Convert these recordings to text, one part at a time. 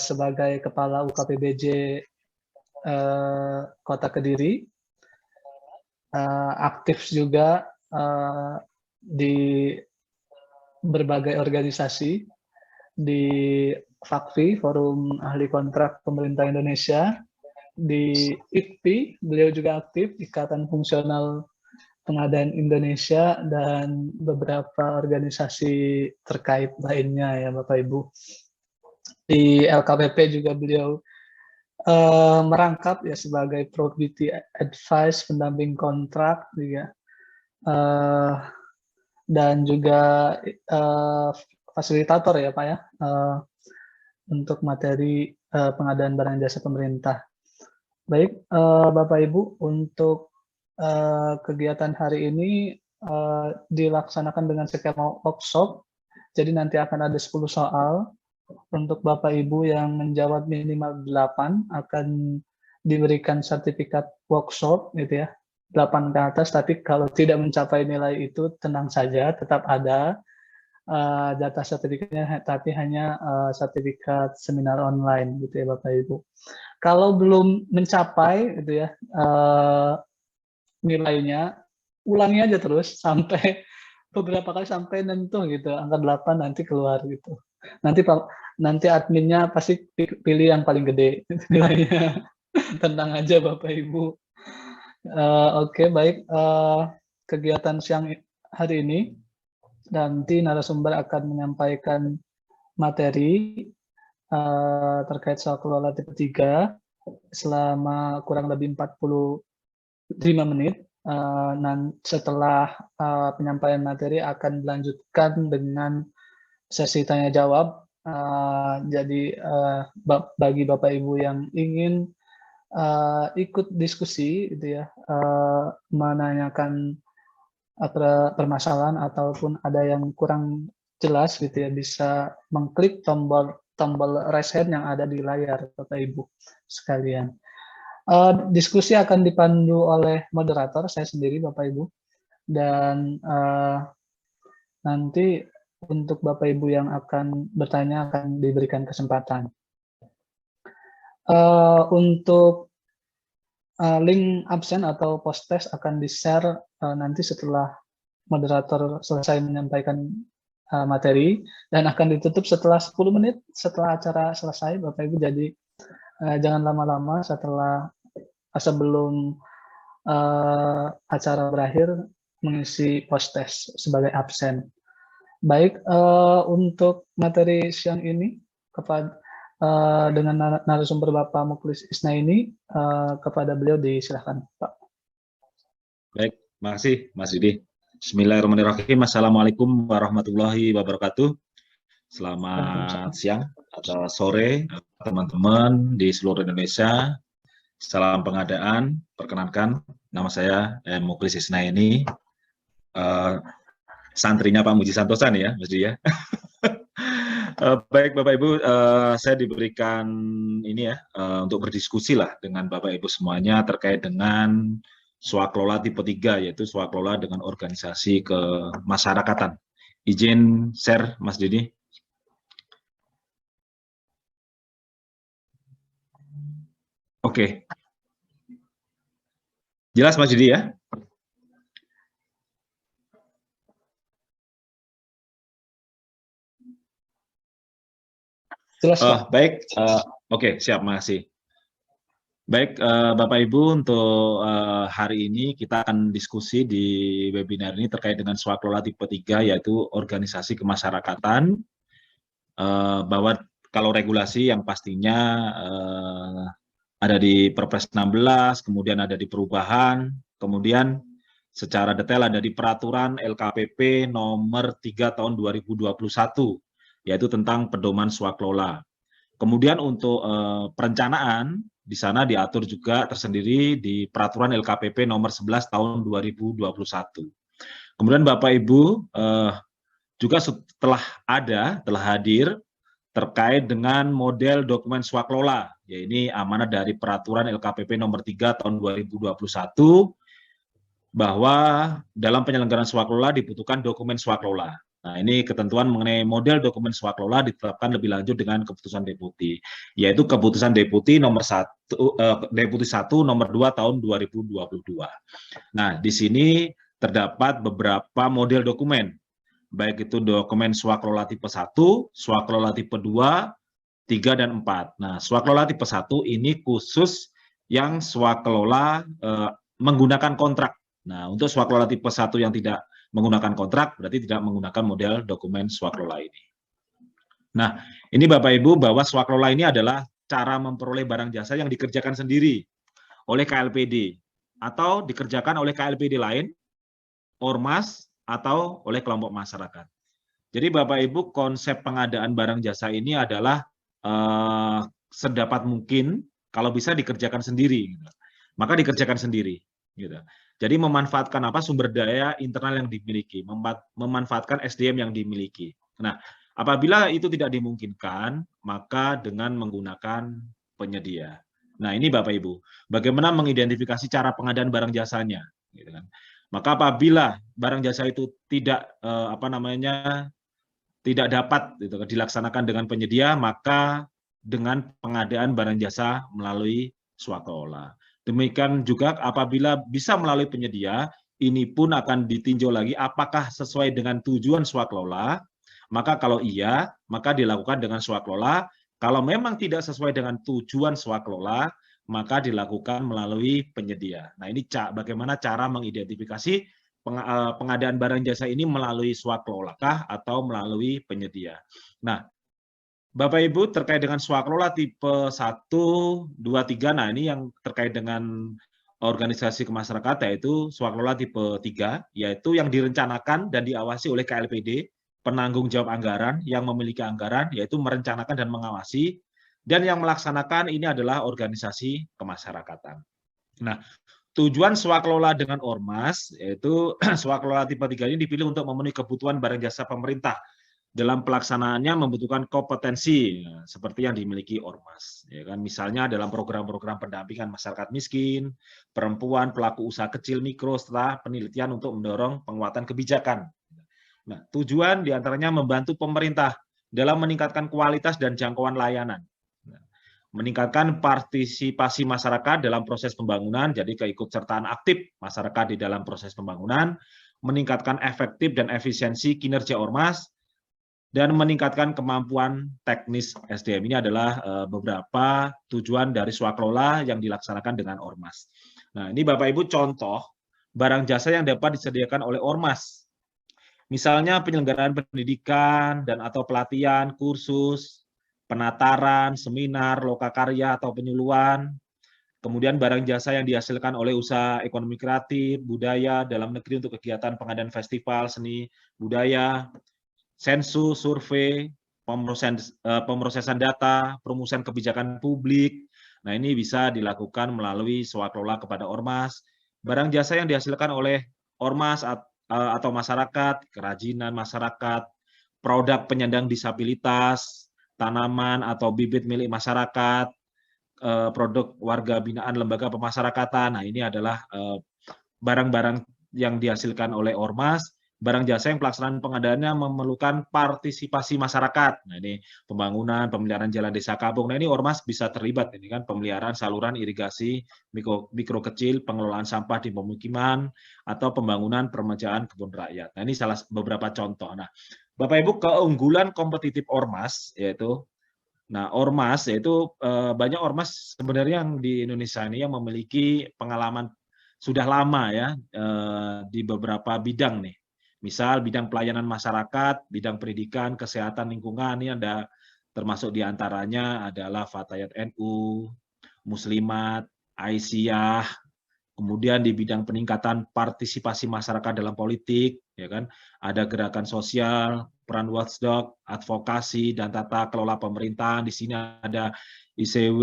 sebagai Kepala UKPBJ Kota Kediri, aktif juga di berbagai organisasi, di FAKFI, Forum Ahli Kontrak Pemerintah Indonesia, di IFPI, beliau juga aktif, Ikatan Fungsional Pengadaan Indonesia, dan beberapa organisasi terkait lainnya ya Bapak Ibu. Di LKPP juga beliau merangkap ya sebagai Probity Advice, pendamping kontrak juga, dan juga fasilitator ya Pak ya, untuk materi pengadaan barang jasa pemerintah. Baik Bapak Ibu, untuk kegiatan hari ini dilaksanakan dengan skema workshop, jadi nanti akan ada 10 soal. Untuk Bapak Ibu yang menjawab minimal 8 akan diberikan sertifikat workshop gitu ya, 8 ke atas, tapi kalau tidak mencapai nilai itu tenang saja, tetap ada data sertifikatnya, tapi hanya sertifikat seminar online gitu ya Bapak Ibu. Kalau belum mencapai gitu ya nilainya, ulangi aja terus sampai beberapa kali sampai nentuh gitu, angka 8 nanti keluar gitu. Nanti adminnya pasti pilih yang paling gede nilainya. Tenang aja Bapak Ibu. Oke, baik. Kegiatan siang hari ini, nanti narasumber akan menyampaikan materi terkait soal kelola tipe 3 selama kurang lebih 45 menit. Setelah penyampaian materi akan dilanjutkan dengan sesi tanya jawab. Jadi bagi Bapak Ibu yang ingin ikut diskusi gitu ya, menanyakan permasalahan ataupun ada yang kurang jelas gitu ya, bisa mengklik tombol raise hand yang ada di layar Bapak Ibu sekalian. Diskusi akan dipandu oleh moderator, saya sendiri Bapak Ibu, dan nanti untuk Bapak Ibu yang akan bertanya akan diberikan kesempatan. Untuk link absen atau post test akan di-share nanti setelah moderator selesai menyampaikan materi, dan akan ditutup setelah 10 menit setelah acara selesai Bapak Ibu. Jadi jangan lama-lama sebelum acara berakhir mengisi post test sebagai absen. Baik, untuk materi siang ini dengan narasumber Bapak Mukhlis Isnaini, kepada beliau disilakan Pak. Baik, makasih Mas Didi. Bismillahirrahmanirrahim. Assalamualaikum warahmatullahi wabarakatuh. Selamat siang atau sore teman-teman di seluruh Indonesia. Salam pengadaan. Perkenalkan, nama saya Mukhlis Isnaini. Santrinya Pak Muji Santosa nih ya, Mas Didi ya. Baik Bapak Ibu, saya diberikan ini ya untuk berdiskusi lah dengan Bapak Ibu semuanya terkait dengan swaklola tipe 3, yaitu swaklola dengan organisasi kemasyarakatan. Izin share Mas Didi. Oke. Jelas Mas Didi ya? Jelas, baik, oke, siap, makasih. Baik, Bapak Ibu, untuk hari ini kita akan diskusi di webinar ini terkait dengan swaklola tipe 3, yaitu organisasi kemasyarakatan, bahwa kalau regulasi yang pastinya ada di Perpres 16, kemudian ada di perubahan, kemudian secara detail ada di peraturan LKPP nomor 3 tahun 2021, yaitu tentang pedoman swaklola. Kemudian untuk perencanaan, di sana diatur juga tersendiri di peraturan LKPP nomor 11 tahun 2021. Kemudian Bapak Ibu juga telah hadir terkait dengan model dokumen swaklola, yaitu amanat dari peraturan LKPP nomor 3 tahun 2021, bahwa dalam penyelenggaraan swaklola dibutuhkan dokumen swaklola. Nah, ini ketentuan mengenai model dokumen swaklola ditetapkan lebih lanjut dengan keputusan Deputi, yaitu keputusan Deputi nomor 1 nomor 2 tahun 2022. Nah, di sini terdapat beberapa model dokumen, baik itu dokumen swaklola tipe 1, swaklola tipe 2, 3, dan 4. Nah, swaklola tipe 1 ini khusus yang swaklola menggunakan kontrak. Nah, untuk swaklola tipe 1 yang tidak menggunakan kontrak, berarti tidak menggunakan model dokumen swaklola ini. Nah, ini Bapak Ibu, bahwa swaklola ini adalah cara memperoleh barang jasa yang dikerjakan sendiri oleh KLPD, atau dikerjakan oleh KLPD lain, ormas, atau oleh kelompok masyarakat. Jadi Bapak Ibu, konsep pengadaan barang jasa ini adalah sedapat mungkin kalau bisa dikerjakan sendiri, gitu. Maka dikerjakan sendiri. Gitu. Jadi memanfaatkan sumber daya internal yang dimiliki, memanfaatkan SDM yang dimiliki. Nah, apabila itu tidak dimungkinkan, maka dengan menggunakan penyedia. Nah, ini Bapak Ibu, bagaimana mengidentifikasi cara pengadaan barang jasanya, gitu kan. Maka apabila barang jasa itu tidak tidak dapat gitu, dilaksanakan dengan penyedia, maka dengan pengadaan barang jasa melalui swaklola. Demikian juga apabila bisa melalui penyedia, ini pun akan ditinjau lagi apakah sesuai dengan tujuan swaklola. Maka kalau iya, maka dilakukan dengan swaklola. Kalau memang tidak sesuai dengan tujuan swaklola, maka dilakukan melalui penyedia. Nah, ini bagaimana cara mengidentifikasi pengadaan barang jasa ini melalui swaklola kah atau melalui penyedia. Nah, Bapak Ibu, terkait dengan swaklola tipe 1, 2, 3, nah ini yang terkait dengan organisasi kemasyarakatan, yaitu swaklola tipe 3, yaitu yang direncanakan dan diawasi oleh KLPD, penanggung jawab anggaran yang memiliki anggaran, yaitu merencanakan dan mengawasi, dan yang melaksanakan ini adalah organisasi kemasyarakatan. Nah, tujuan swaklola dengan ormas, yaitu swaklola tipe 3 ini dipilih untuk memenuhi kebutuhan barang jasa pemerintah. Dalam pelaksanaannya membutuhkan kompetensi seperti yang dimiliki ormas, ya kan? Misalnya dalam program-program pendampingan masyarakat miskin, perempuan, pelaku usaha kecil mikro, setelah penelitian untuk mendorong penguatan kebijakan. Nah, tujuan diantaranya membantu pemerintah dalam meningkatkan kualitas dan jangkauan layanan, meningkatkan partisipasi masyarakat dalam proses pembangunan, jadi keikutsertaan aktif masyarakat di dalam proses pembangunan, meningkatkan efektif dan efisiensi kinerja ormas, dan meningkatkan kemampuan teknis SDM. Ini adalah beberapa tujuan dari swaklola yang dilaksanakan dengan ormas. Nah, ini Bapak Ibu contoh barang jasa yang dapat disediakan oleh ormas. Misalnya penyelenggaraan pendidikan dan atau pelatihan, kursus, penataran, seminar, lokakarya atau penyuluhan, kemudian barang jasa yang dihasilkan oleh usaha ekonomi kreatif, budaya, dalam negeri untuk kegiatan pengadaan festival, seni, budaya, sensus, survei, pemrosesan data, promosian kebijakan publik. Nah, ini bisa dilakukan melalui swaklola kepada ormas. Barang jasa yang dihasilkan oleh ormas atau masyarakat, kerajinan masyarakat, produk penyandang disabilitas, tanaman atau bibit milik masyarakat, produk warga binaan lembaga pemasyarakatan. Nah, ini adalah barang-barang yang dihasilkan oleh ormas, barang jasa yang pelaksanaan pengadaannya memerlukan partisipasi masyarakat. Nah, ini pembangunan, pemeliharaan jalan desa kampung. Nah, ini ormas bisa terlibat, ini kan pemeliharaan saluran irigasi mikro kecil, pengelolaan sampah di pemukiman, atau pembangunan permajaan kebun rakyat. Nah, ini salah beberapa contoh. Nah, Bapak Ibu, keunggulan kompetitif ormas yaitu, nah, ormas yaitu banyak ormas sebenarnya yang di Indonesia ini yang memiliki pengalaman sudah lama ya di beberapa bidang nih. Misal bidang pelayanan masyarakat, bidang pendidikan, kesehatan, lingkungan, ini ada termasuk diantaranya adalah Fatayat NU, Muslimat, Aisyah, kemudian di bidang peningkatan partisipasi masyarakat dalam politik, ya kan, ada gerakan sosial, peran watchdog, advokasi, dan tata kelola pemerintahan. Di sini ada ICW,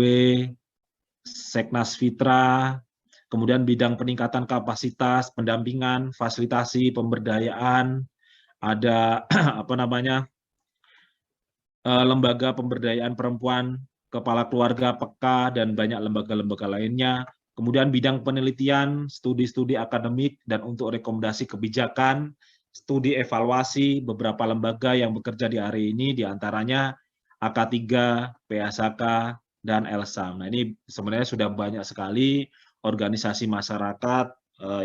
Seknas Fitra, kemudian bidang peningkatan kapasitas, pendampingan, fasilitasi, pemberdayaan, ada lembaga pemberdayaan perempuan, kepala keluarga, PEKA, dan banyak lembaga-lembaga lainnya. Kemudian bidang penelitian, studi-studi akademik, dan untuk rekomendasi kebijakan, studi evaluasi beberapa lembaga yang bekerja di hari ini, diantaranya AK3, PSAK, dan LSAM. Nah, ini sebenarnya sudah banyak sekali organisasi masyarakat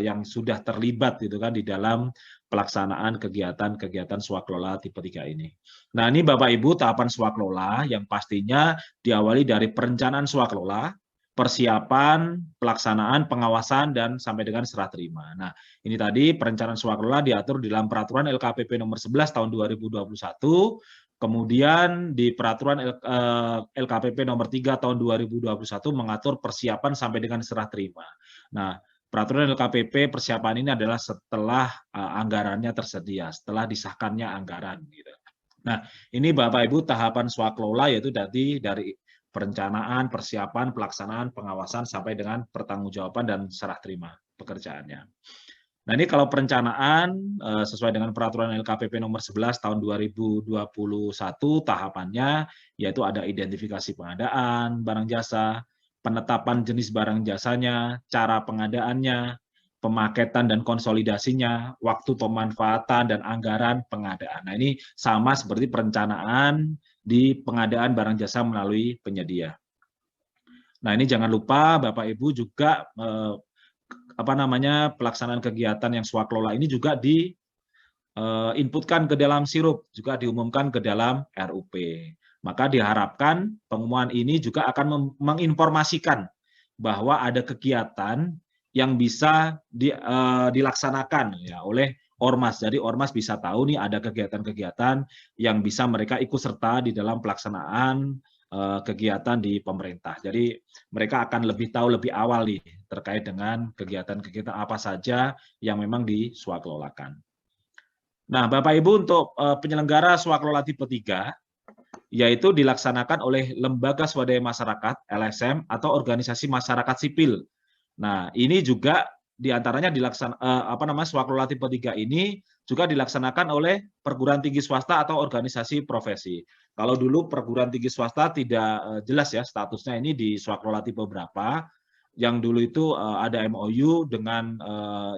yang sudah terlibat gitu kan di dalam pelaksanaan kegiatan-kegiatan swaklola tipe 3 ini. Nah, ini Bapak Ibu tahapan swaklola yang pastinya diawali dari perencanaan swaklola, persiapan, pelaksanaan, pengawasan, dan sampai dengan serah terima. Nah, ini tadi perencanaan swaklola diatur dalam peraturan LKPP nomor 11 tahun 2021, kemudian di peraturan LKPP nomor 3 tahun 2021 mengatur persiapan sampai dengan serah terima. Nah, peraturan LKPP persiapan ini adalah setelah anggarannya tersedia, setelah disahkannya anggaran. Gitu. Nah, ini Bapak Ibu tahapan swaklola yaitu dari perencanaan, persiapan, pelaksanaan, pengawasan, sampai dengan pertanggungjawaban dan serah terima pekerjaannya. Nah, ini kalau perencanaan sesuai dengan peraturan LKPP nomor 11 tahun 2021 tahapannya yaitu ada identifikasi pengadaan barang jasa, penetapan jenis barang jasanya, cara pengadaannya, pemaketan dan konsolidasinya, waktu pemanfaatan dan anggaran pengadaan. Nah, ini sama seperti perencanaan di pengadaan barang jasa melalui penyedia. Nah, ini jangan lupa Bapak Ibu juga pelaksanaan kegiatan yang swaklola ini juga diinputkan ke dalam sirup, juga diumumkan ke dalam RUP. Maka diharapkan pengumuman ini juga akan menginformasikan bahwa ada kegiatan yang bisa dilaksanakan ya oleh ormas. Jadi ormas bisa tahu nih ada kegiatan-kegiatan yang bisa mereka ikut serta di dalam pelaksanaan kegiatan di pemerintah. Jadi mereka akan lebih tahu lebih awal nih terkait dengan kegiatan-kegiatan apa saja yang memang diswakelolakan. Nah, Bapak Ibu untuk penyelenggara swaklola tipe 3 yaitu dilaksanakan oleh lembaga swadaya masyarakat (LSM) atau organisasi masyarakat sipil. Nah, ini juga diantaranya swaklola tipe 3 ini juga dilaksanakan oleh perguruan tinggi swasta atau organisasi profesi. Kalau dulu perguruan tinggi swasta tidak jelas ya statusnya ini di swaklola tipe berapa. Yang dulu itu ada MOU dengan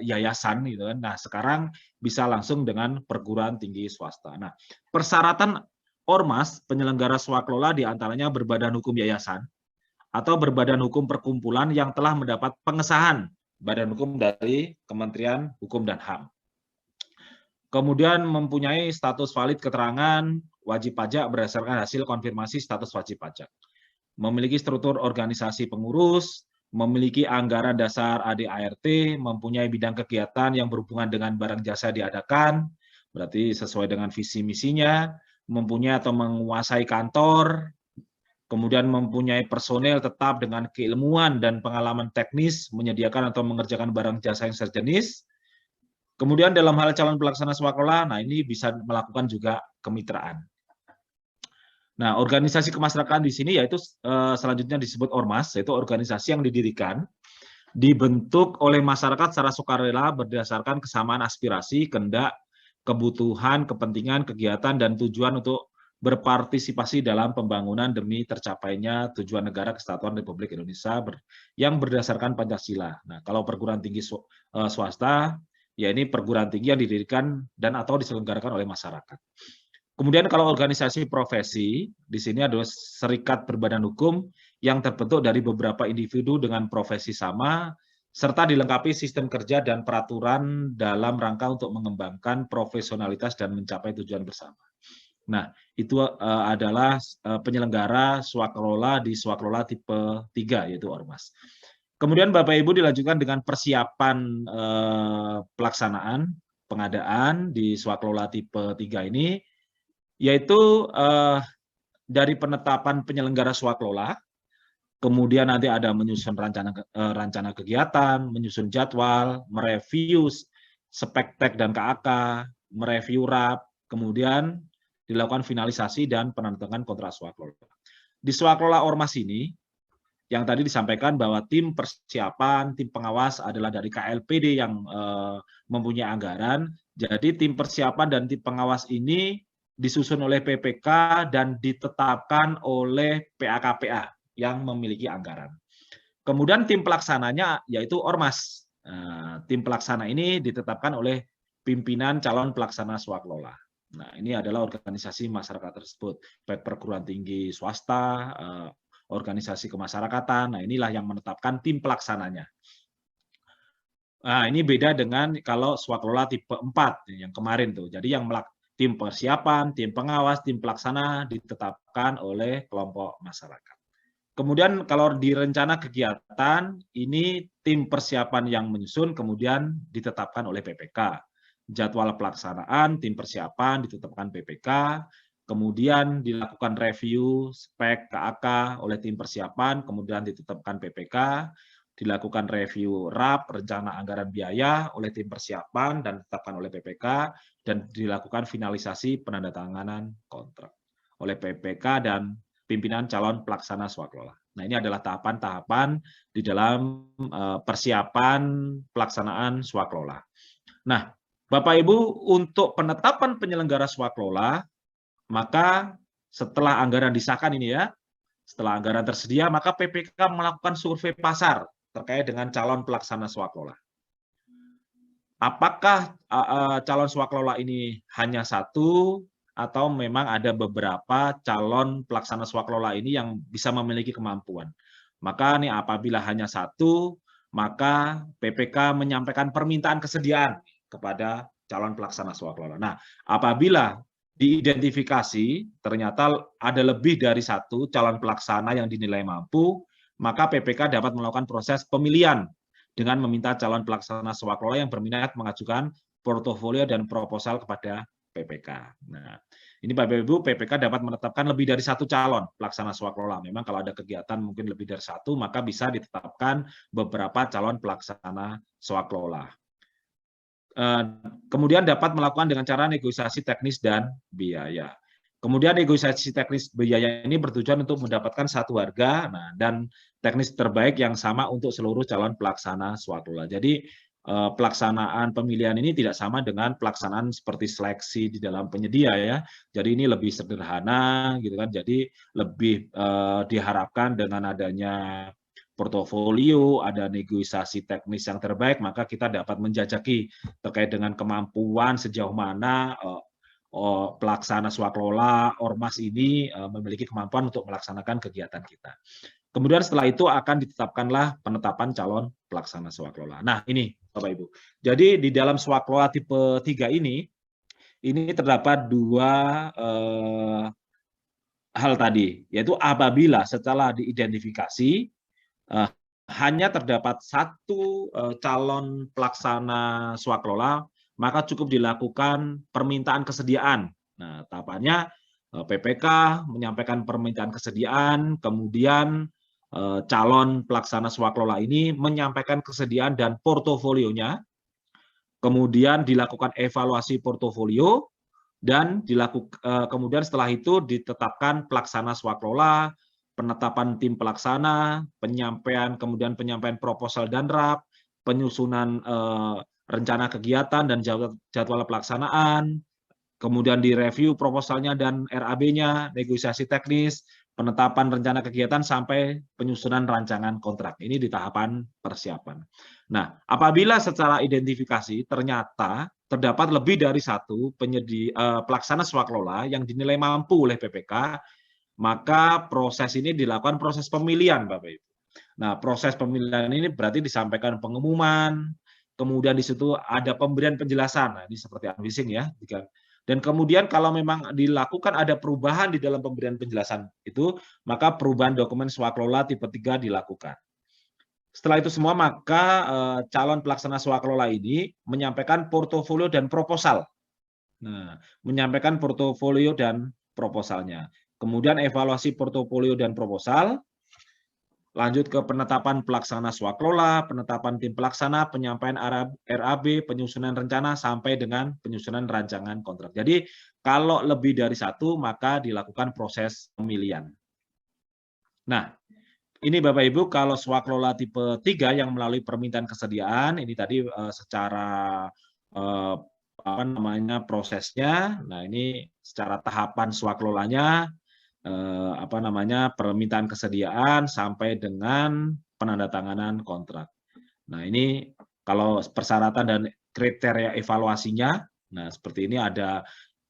yayasan gitu kan. Nah, sekarang bisa langsung dengan perguruan tinggi swasta. Nah, persyaratan ormas penyelenggara swaklola diantaranya berbadan hukum yayasan atau berbadan hukum perkumpulan yang telah mendapat pengesahan badan hukum dari Kementerian Hukum dan HAM. Kemudian mempunyai status valid keterangan wajib pajak berdasarkan hasil konfirmasi status wajib pajak. Memiliki struktur organisasi pengurus, memiliki anggaran dasar AD/ART, mempunyai bidang kegiatan yang berhubungan dengan barang jasa diadakan, berarti sesuai dengan visi misinya, mempunyai atau menguasai kantor, kemudian mempunyai personel tetap dengan keilmuan dan pengalaman teknis menyediakan atau mengerjakan barang jasa yang sejenis. Kemudian dalam hal calon pelaksana swaklola, nah ini bisa melakukan juga kemitraan. Nah, organisasi kemasyarakatan di sini yaitu selanjutnya disebut ormas, yaitu organisasi yang didirikan, dibentuk oleh masyarakat secara sukarela berdasarkan kesamaan aspirasi, kehendak, kebutuhan, kepentingan, kegiatan, dan tujuan untuk berpartisipasi dalam pembangunan demi tercapainya tujuan negara kesatuan Republik Indonesia yang berdasarkan Pancasila. Nah, kalau perguruan tinggi swasta, ya ini perguruan tinggi yang didirikan dan atau diselenggarakan oleh masyarakat. Kemudian kalau organisasi profesi, di sini ada serikat berbadan hukum yang terbentuk dari beberapa individu dengan profesi sama, serta dilengkapi sistem kerja dan peraturan dalam rangka untuk mengembangkan profesionalitas dan mencapai tujuan bersama. Nah, itu adalah penyelenggara swaklola di swaklola tipe 3, yaitu ormas. Kemudian Bapak Ibu dilanjutkan dengan persiapan pelaksanaan pengadaan di swaklola tipe 3 ini, yaitu dari penetapan penyelenggara swaklola, kemudian nanti ada menyusun rencana kegiatan, menyusun jadwal, mereview spektek dan KAK, mereview RAP, kemudian dilakukan finalisasi dan penandatanganan kontrak swaklola. Di swaklola ormas ini, yang tadi disampaikan bahwa tim persiapan, tim pengawas adalah dari KLPD yang mempunyai anggaran, jadi tim persiapan dan tim pengawas ini disusun oleh PPK dan ditetapkan oleh PAKPA yang memiliki anggaran. Kemudian tim pelaksananya yaitu ormas. Tim pelaksana ini ditetapkan oleh pimpinan calon pelaksana swaklola. Nah, ini adalah organisasi masyarakat tersebut, baik perguruan tinggi swasta, organisasi kemasyarakatan. Nah, inilah yang menetapkan tim pelaksananya. Nah, ini beda dengan kalau swaklola tipe 4 yang kemarin tuh. Jadi yang tim persiapan, tim pengawas, tim pelaksana ditetapkan oleh kelompok masyarakat. Kemudian kalau di rencana kegiatan, ini tim persiapan yang menyusun kemudian ditetapkan oleh PPK. Jadwal pelaksanaan, tim persiapan ditetapkan PPK, kemudian dilakukan review spek KAK oleh tim persiapan, kemudian ditetapkan PPK, dilakukan review RAP, rencana anggaran biaya oleh tim persiapan dan ditetapkan oleh PPK, dan dilakukan finalisasi penandatanganan kontrak oleh PPK dan pimpinan calon pelaksana swaklola. Nah, ini adalah tahapan-tahapan di dalam persiapan pelaksanaan swaklola. Nah, Bapak Ibu, untuk penetapan penyelenggara swaklola, maka setelah anggaran disahkan ini ya, setelah anggaran tersedia, maka PPK melakukan survei pasar terkait dengan calon pelaksana swaklola. Apakah calon swaklola ini hanya satu, atau memang ada beberapa calon pelaksana swaklola ini yang bisa memiliki kemampuan. Maka nih apabila hanya satu, maka PPK menyampaikan permintaan kesediaan kepada calon pelaksana swaklola. Nah, apabila diidentifikasi ternyata ada lebih dari satu calon pelaksana yang dinilai mampu, maka PPK dapat melakukan proses pemilihan dengan meminta calon pelaksana swaklola yang berminat mengajukan portofolio dan proposal kepada PPK. Nah, ini Bapak Ibu, PPK dapat menetapkan lebih dari satu calon pelaksana swaklola. Memang kalau ada kegiatan mungkin lebih dari satu, maka bisa ditetapkan beberapa calon pelaksana swaklola. Kemudian dapat melakukan dengan cara negosiasi teknis dan biaya. Kemudian negosiasi teknis biaya ini bertujuan untuk mendapatkan satu harga dan teknis terbaik yang sama untuk seluruh calon pelaksana swaklola. Jadi pelaksanaan pemilihan ini tidak sama dengan pelaksanaan seperti seleksi di dalam penyedia ya. Jadi ini lebih sederhana gitu kan. Jadi lebih diharapkan dengan adanya portofolio, ada negosiasi teknis yang terbaik, maka kita dapat menjajaki terkait dengan kemampuan sejauh mana pelaksana swaklola ormas ini memiliki kemampuan untuk melaksanakan kegiatan kita. Kemudian setelah itu akan ditetapkanlah penetapan calon pelaksana swaklola. Nah, ini Bapak Ibu. Jadi di dalam swaklola tipe 3 ini terdapat dua hal tadi, yaitu apabila setelah diidentifikasi hanya terdapat satu calon pelaksana swaklola, maka cukup dilakukan permintaan kesediaan. Nah, tahapannya PPK menyampaikan permintaan kesediaan, kemudian calon pelaksana swaklola ini menyampaikan kesediaan dan portofolionya, kemudian dilakukan evaluasi portofolio, dan kemudian setelah itu ditetapkan pelaksana swaklola, penetapan tim pelaksana, kemudian penyampaian proposal dan RAP, penyusunan rencana kegiatan dan jadwal pelaksanaan, kemudian direview proposalnya dan RAB-nya, negosiasi teknis, penetapan rencana kegiatan sampai penyusunan rancangan kontrak. Ini di tahapan persiapan. Nah, apabila secara identifikasi ternyata terdapat lebih dari satu pelaksana swaklola yang dinilai mampu oleh PPK, maka proses ini dilakukan proses pemilihan, Bapak Ibu. Nah, proses pemilihan ini berarti disampaikan pengumuman, kemudian di situ ada pemberian penjelasan. Nah, ini seperti unveiling ya. Dan kemudian kalau memang dilakukan ada perubahan di dalam pemberian penjelasan itu, maka perubahan dokumen swaklola tipe 3 dilakukan. Setelah itu semua, maka calon pelaksana swaklola ini menyampaikan portofolio dan proposal. Nah, menyampaikan portofolio dan proposalnya. Kemudian evaluasi portofolio dan proposal, lanjut ke penetapan pelaksana swaklola, penetapan tim pelaksana, penyampaian RAB, penyusunan rencana, sampai dengan penyusunan rancangan kontrak. Jadi kalau lebih dari satu, maka dilakukan proses pemilihan. Nah, ini Bapak Ibu, kalau swaklola tipe 3 yang melalui permintaan kesediaan, ini tadi secara prosesnya. Nah, ini secara tahapan swaklolanya, permintaan kesediaan sampai dengan penandatanganan kontrak. Nah, ini kalau persyaratan dan kriteria evaluasinya. Nah, seperti ini ada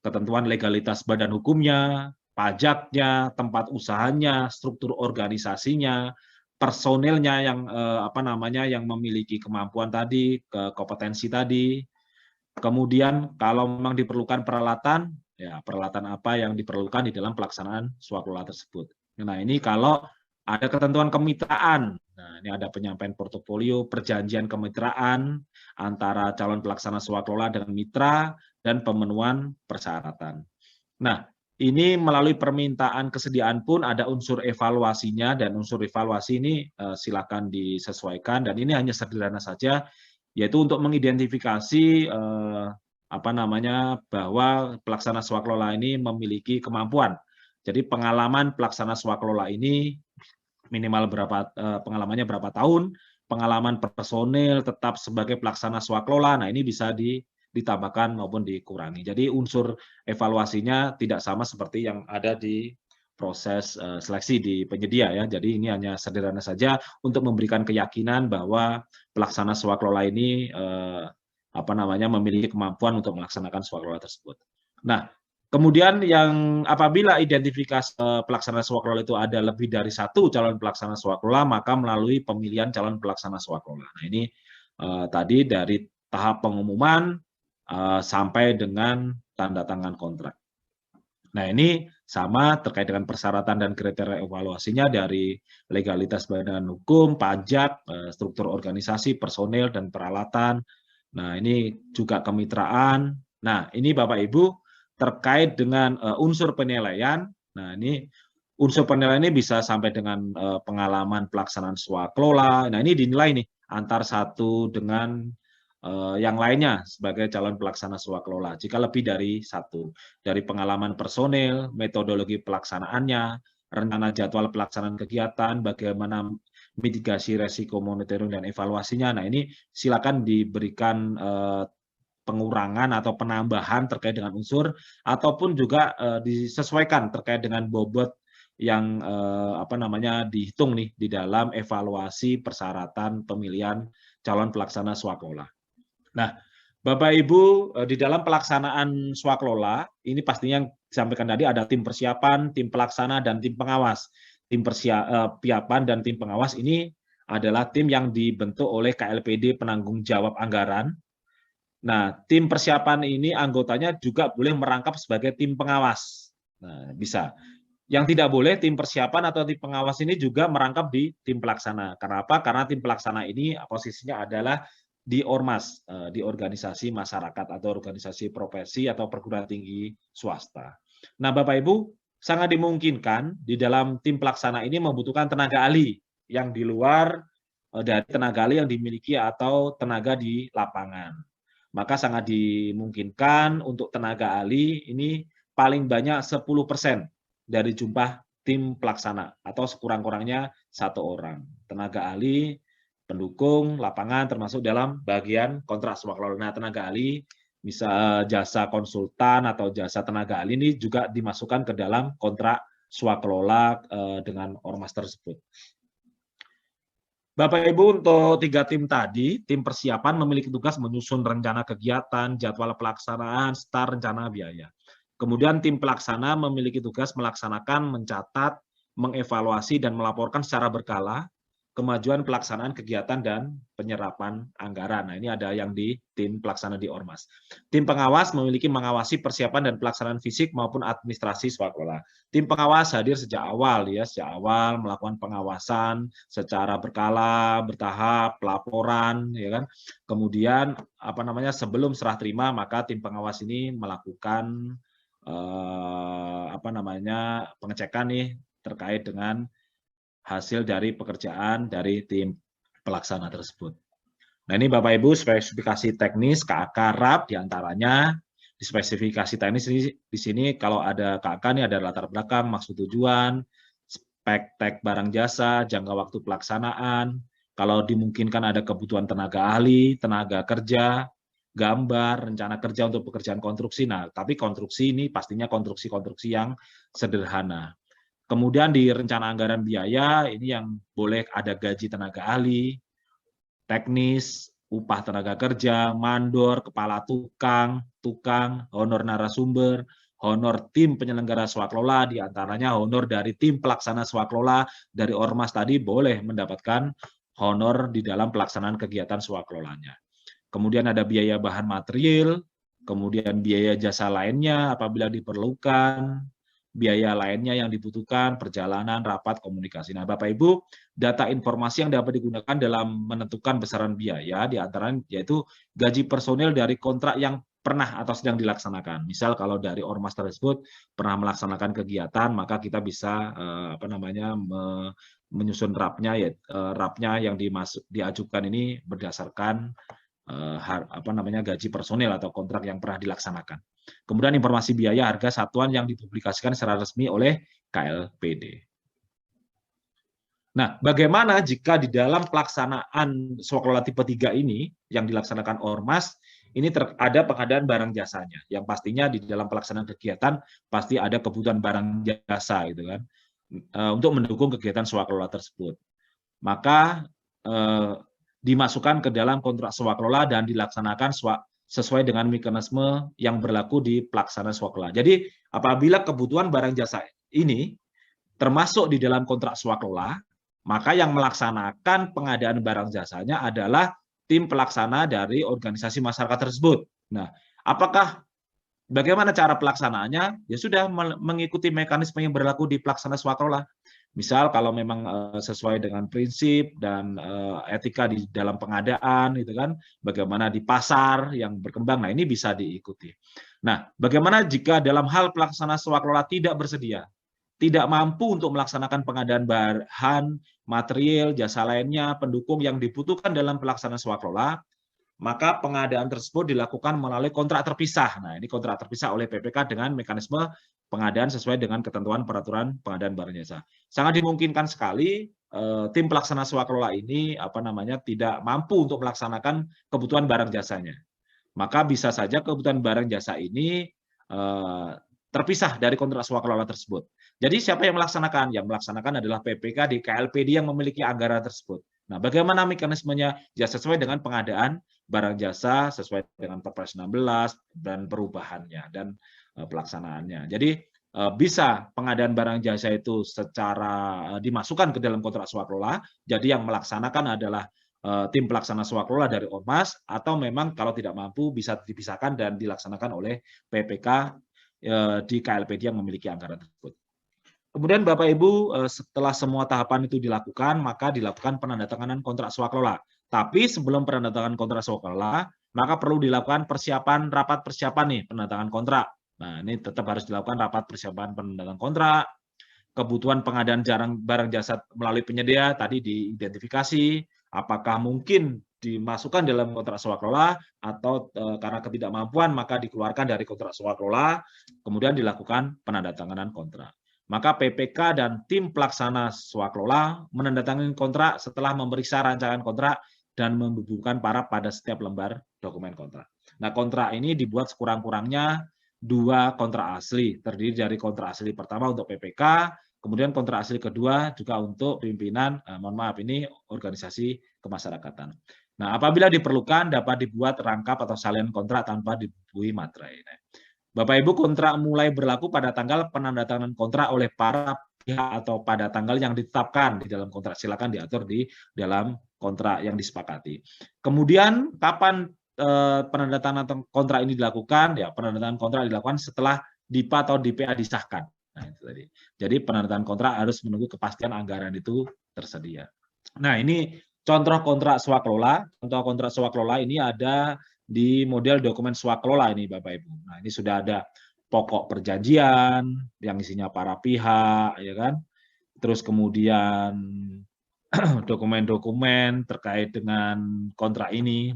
ketentuan legalitas badan hukumnya, pajaknya, tempat usahanya, struktur organisasinya, personilnya yang yang memiliki kemampuan tadi, kompetensi tadi. Kemudian kalau memang diperlukan peralatan, ya peralatan apa yang diperlukan di dalam pelaksanaan swaklola tersebut. Nah, ini kalau ada ketentuan kemitraan. Nah, ini ada penyampaian portofolio, perjanjian kemitraan antara calon pelaksana swaklola dengan mitra, dan pemenuhan persyaratan. Nah, ini melalui permintaan kesediaan pun ada unsur evaluasinya, dan unsur evaluasi ini silakan disesuaikan, dan ini hanya sederhana saja, yaitu untuk mengidentifikasi bahwa pelaksana swaklola ini memiliki kemampuan. Jadi pengalaman pelaksana swaklola ini minimal pengalamannya berapa tahun, pengalaman personil tetap sebagai pelaksana swaklola. Nah, ini bisa ditambahkan maupun dikurangi. Jadi unsur evaluasinya tidak sama seperti yang ada di proses seleksi di penyedia ya. Jadi ini hanya sederhana saja untuk memberikan keyakinan bahwa pelaksana swaklola ini memiliki kemampuan untuk melaksanakan swaklola tersebut. Nah, kemudian yang apabila identifikasi pelaksana swaklola itu ada lebih dari satu calon pelaksana swaklola, maka melalui pemilihan calon pelaksana swaklola. Nah, ini tadi dari tahap pengumuman sampai dengan tanda tangan kontrak. Nah, ini sama terkait dengan persyaratan dan kriteria evaluasinya dari legalitas badan hukum, pajak, struktur organisasi, personil, dan peralatan. Nah, ini juga kemitraan. Nah, ini Bapak Ibu terkait dengan unsur penilaian. Nah, ini unsur penilaian ini bisa sampai dengan pengalaman pelaksanaan swaklola. Nah, ini dinilai nih antar satu dengan yang lainnya sebagai calon pelaksana swaklola. Jika lebih dari satu, dari pengalaman personil, metodologi pelaksanaannya, rencana jadwal pelaksanaan kegiatan, bagaimana mitigasi resiko monitoring dan evaluasinya. Nah, ini silakan diberikan pengurangan atau penambahan terkait dengan unsur, ataupun juga disesuaikan terkait dengan bobot yang dihitung nih di dalam evaluasi persyaratan pemilihan calon pelaksana swaklola. Nah, Bapak Ibu, di dalam pelaksanaan swaklola, ini pastinya yang disampaikan tadi ada tim persiapan, tim pelaksana, dan tim pengawas. Tim persiapan dan tim pengawas ini adalah tim yang dibentuk oleh KLPD penanggung jawab anggaran. Nah, tim persiapan ini anggotanya juga boleh merangkap sebagai tim pengawas. Nah, bisa. Yang tidak boleh tim persiapan atau tim pengawas ini juga merangkap di tim pelaksana. Kenapa? Karena tim pelaksana ini posisinya adalah di ormas, di organisasi masyarakat atau organisasi profesi atau perguruan tinggi swasta. Nah, Bapak Ibu, sangat dimungkinkan di dalam tim pelaksana ini membutuhkan tenaga ahli yang di luar dari tenaga ahli yang dimiliki atau tenaga di lapangan. Maka sangat dimungkinkan untuk tenaga ahli ini paling banyak 10% dari jumlah tim pelaksana atau sekurang-kurangnya 1 orang. Tenaga ahli pendukung lapangan termasuk dalam bagian kontrak swaklola. Nah, tenaga ahli bisa jasa konsultan atau jasa tenaga ahli ini juga dimasukkan ke dalam kontrak swaklola dengan ormas tersebut. Bapak Ibu, untuk 3 tim tadi, tim persiapan memiliki tugas menyusun rencana kegiatan, jadwal pelaksanaan, serta rencana biaya. Kemudian tim pelaksana memiliki tugas melaksanakan, mencatat, mengevaluasi, dan melaporkan secara berkala kemajuan pelaksanaan kegiatan dan penyerapan anggaran. Nah, ini ada yang di tim pelaksana di ormas. Tim pengawas memiliki mengawasi persiapan dan pelaksanaan fisik maupun administrasi swaklola. Tim pengawas hadir sejak awal melakukan pengawasan secara berkala, bertahap, pelaporan, ya kan. Kemudian sebelum serah terima maka tim pengawas ini melakukan pengecekan nih terkait dengan hasil dari pekerjaan dari tim pelaksana tersebut. Nah, ini Bapak Ibu spesifikasi teknis KAK RAP diantaranya. Di spesifikasi teknis di sini kalau ada KAK ini ada latar belakang, maksud tujuan, spek tag barang jasa, jangka waktu pelaksanaan, kalau dimungkinkan ada kebutuhan tenaga ahli, tenaga kerja, gambar, rencana kerja untuk pekerjaan konstruksi. Nah, tapi konstruksi ini pastinya konstruksi-konstruksi yang sederhana. Kemudian di rencana anggaran biaya, ini yang boleh ada gaji tenaga ahli, teknis, upah tenaga kerja, mandor, kepala tukang, honor narasumber, honor tim penyelenggara swaklola, diantaranya honor dari tim pelaksana swaklola dari ormas tadi boleh mendapatkan honor di dalam pelaksanaan kegiatan swaklolanya. Kemudian ada biaya bahan material, kemudian biaya jasa lainnya apabila diperlukan, biaya lainnya yang dibutuhkan, perjalanan, rapat, komunikasi. Nah, Bapak Ibu, data informasi yang dapat digunakan dalam menentukan besaran biaya diantaranya yaitu gaji personil dari kontrak yang pernah atau sedang dilaksanakan. Misal kalau dari ormas tersebut pernah melaksanakan kegiatan, maka kita bisa menyusun rapnya, ya rapnya yang diajukan ini berdasarkan gaji personil atau kontrak yang pernah dilaksanakan. Kemudian informasi biaya harga satuan yang dipublikasikan secara resmi oleh KLPD. Nah, bagaimana jika di dalam pelaksanaan swaklola tipe 3 ini yang dilaksanakan ormas, ini ada pengadaan barang jasanya, yang pastinya di dalam pelaksanaan kegiatan pasti ada kebutuhan barang jasa gitu kan, untuk mendukung kegiatan swaklola tersebut. Maka dimasukkan ke dalam kontrak swaklola dan dilaksanakan sesuai dengan mekanisme yang berlaku di pelaksanaan swaklola. Jadi apabila kebutuhan barang jasa ini termasuk di dalam kontrak swaklola, maka yang melaksanakan pengadaan barang jasanya adalah tim pelaksana dari organisasi masyarakat tersebut. Nah, bagaimana cara pelaksanaannya? Ya sudah mengikuti mekanisme yang berlaku di pelaksanaan swaklola. Misal kalau memang sesuai dengan prinsip dan etika di dalam pengadaan, gitu kan, bagaimana di pasar yang berkembang, nah ini bisa diikuti. Nah, bagaimana jika dalam hal pelaksanaan swaklola tidak bersedia, tidak mampu untuk melaksanakan pengadaan bahan, material, jasa lainnya, pendukung yang dibutuhkan dalam pelaksanaan swaklola, maka pengadaan tersebut dilakukan melalui kontrak terpisah. Nah, ini kontrak terpisah oleh PPK dengan mekanisme pengadaan sesuai dengan ketentuan peraturan pengadaan barang jasa. Sangat dimungkinkan sekali tim pelaksana swaklola ini tidak mampu untuk melaksanakan kebutuhan barang jasanya. Maka bisa saja kebutuhan barang jasa ini terpisah dari kontrak swaklola tersebut. Jadi siapa yang melaksanakan? Yang melaksanakan adalah PPK di KLPD yang memiliki anggaran tersebut. Nah, bagaimana mekanismenya? Ya sesuai dengan pengadaan barang jasa sesuai dengan Perpres 16 dan perubahannya dan pelaksanaannya. Jadi bisa pengadaan barang jasa itu secara dimasukkan ke dalam kontrak swaklola. Jadi yang melaksanakan adalah tim pelaksana swaklola dari ormas, atau memang kalau tidak mampu bisa dipisahkan dan dilaksanakan oleh PPK di KLPD yang memiliki anggaran tersebut. Kemudian Bapak Ibu, setelah semua tahapan itu dilakukan, maka dilakukan penandatanganan kontrak swaklola. Tapi sebelum penandatanganan kontrak swaklola, maka perlu dilakukan rapat persiapan nih penandatanganan kontrak. Nah, ini tetap harus dilakukan rapat persiapan penandatanganan kontrak. Kebutuhan pengadaan barang jasa melalui penyedia tadi diidentifikasi, apakah mungkin dimasukkan dalam kontrak swaklola atau karena ketidakmampuan maka dikeluarkan dari kontrak swaklola, kemudian dilakukan penandatanganan kontrak. Maka PPK dan tim pelaksana swaklola menandatangani kontrak setelah memeriksa rancangan kontrak dan membubuhkan paraf pada setiap lembar dokumen kontrak. Nah, kontrak ini dibuat sekurang-kurangnya 2 kontrak asli, terdiri dari kontrak asli pertama untuk PPK, kemudian kontrak asli kedua juga untuk pimpinan, ini organisasi kemasyarakatan. Nah, apabila diperlukan dapat dibuat rangkap atau salinan kontrak tanpa dibubuhi materai. Bapak Ibu, kontrak mulai berlaku pada tanggal penandatanganan kontrak oleh para pihak atau pada tanggal yang ditetapkan di dalam kontrak. Silakan diatur di dalam kontrak yang disepakati. Kemudian kapan penandatanganan kontrak ini dilakukan? Ya, penandatanganan kontrak dilakukan setelah DIPA atau DPA disahkan. Nah, itu tadi. Jadi penandatanganan kontrak harus menunggu kepastian anggaran itu tersedia. Nah, ini contoh kontrak swaklola. Contoh kontrak swaklola ini ada di model dokumen swaklola ini Bapak Ibu. Nah, ini sudah ada pokok perjanjian yang isinya para pihak, ya kan? Terus kemudian dokumen-dokumen terkait dengan kontrak ini.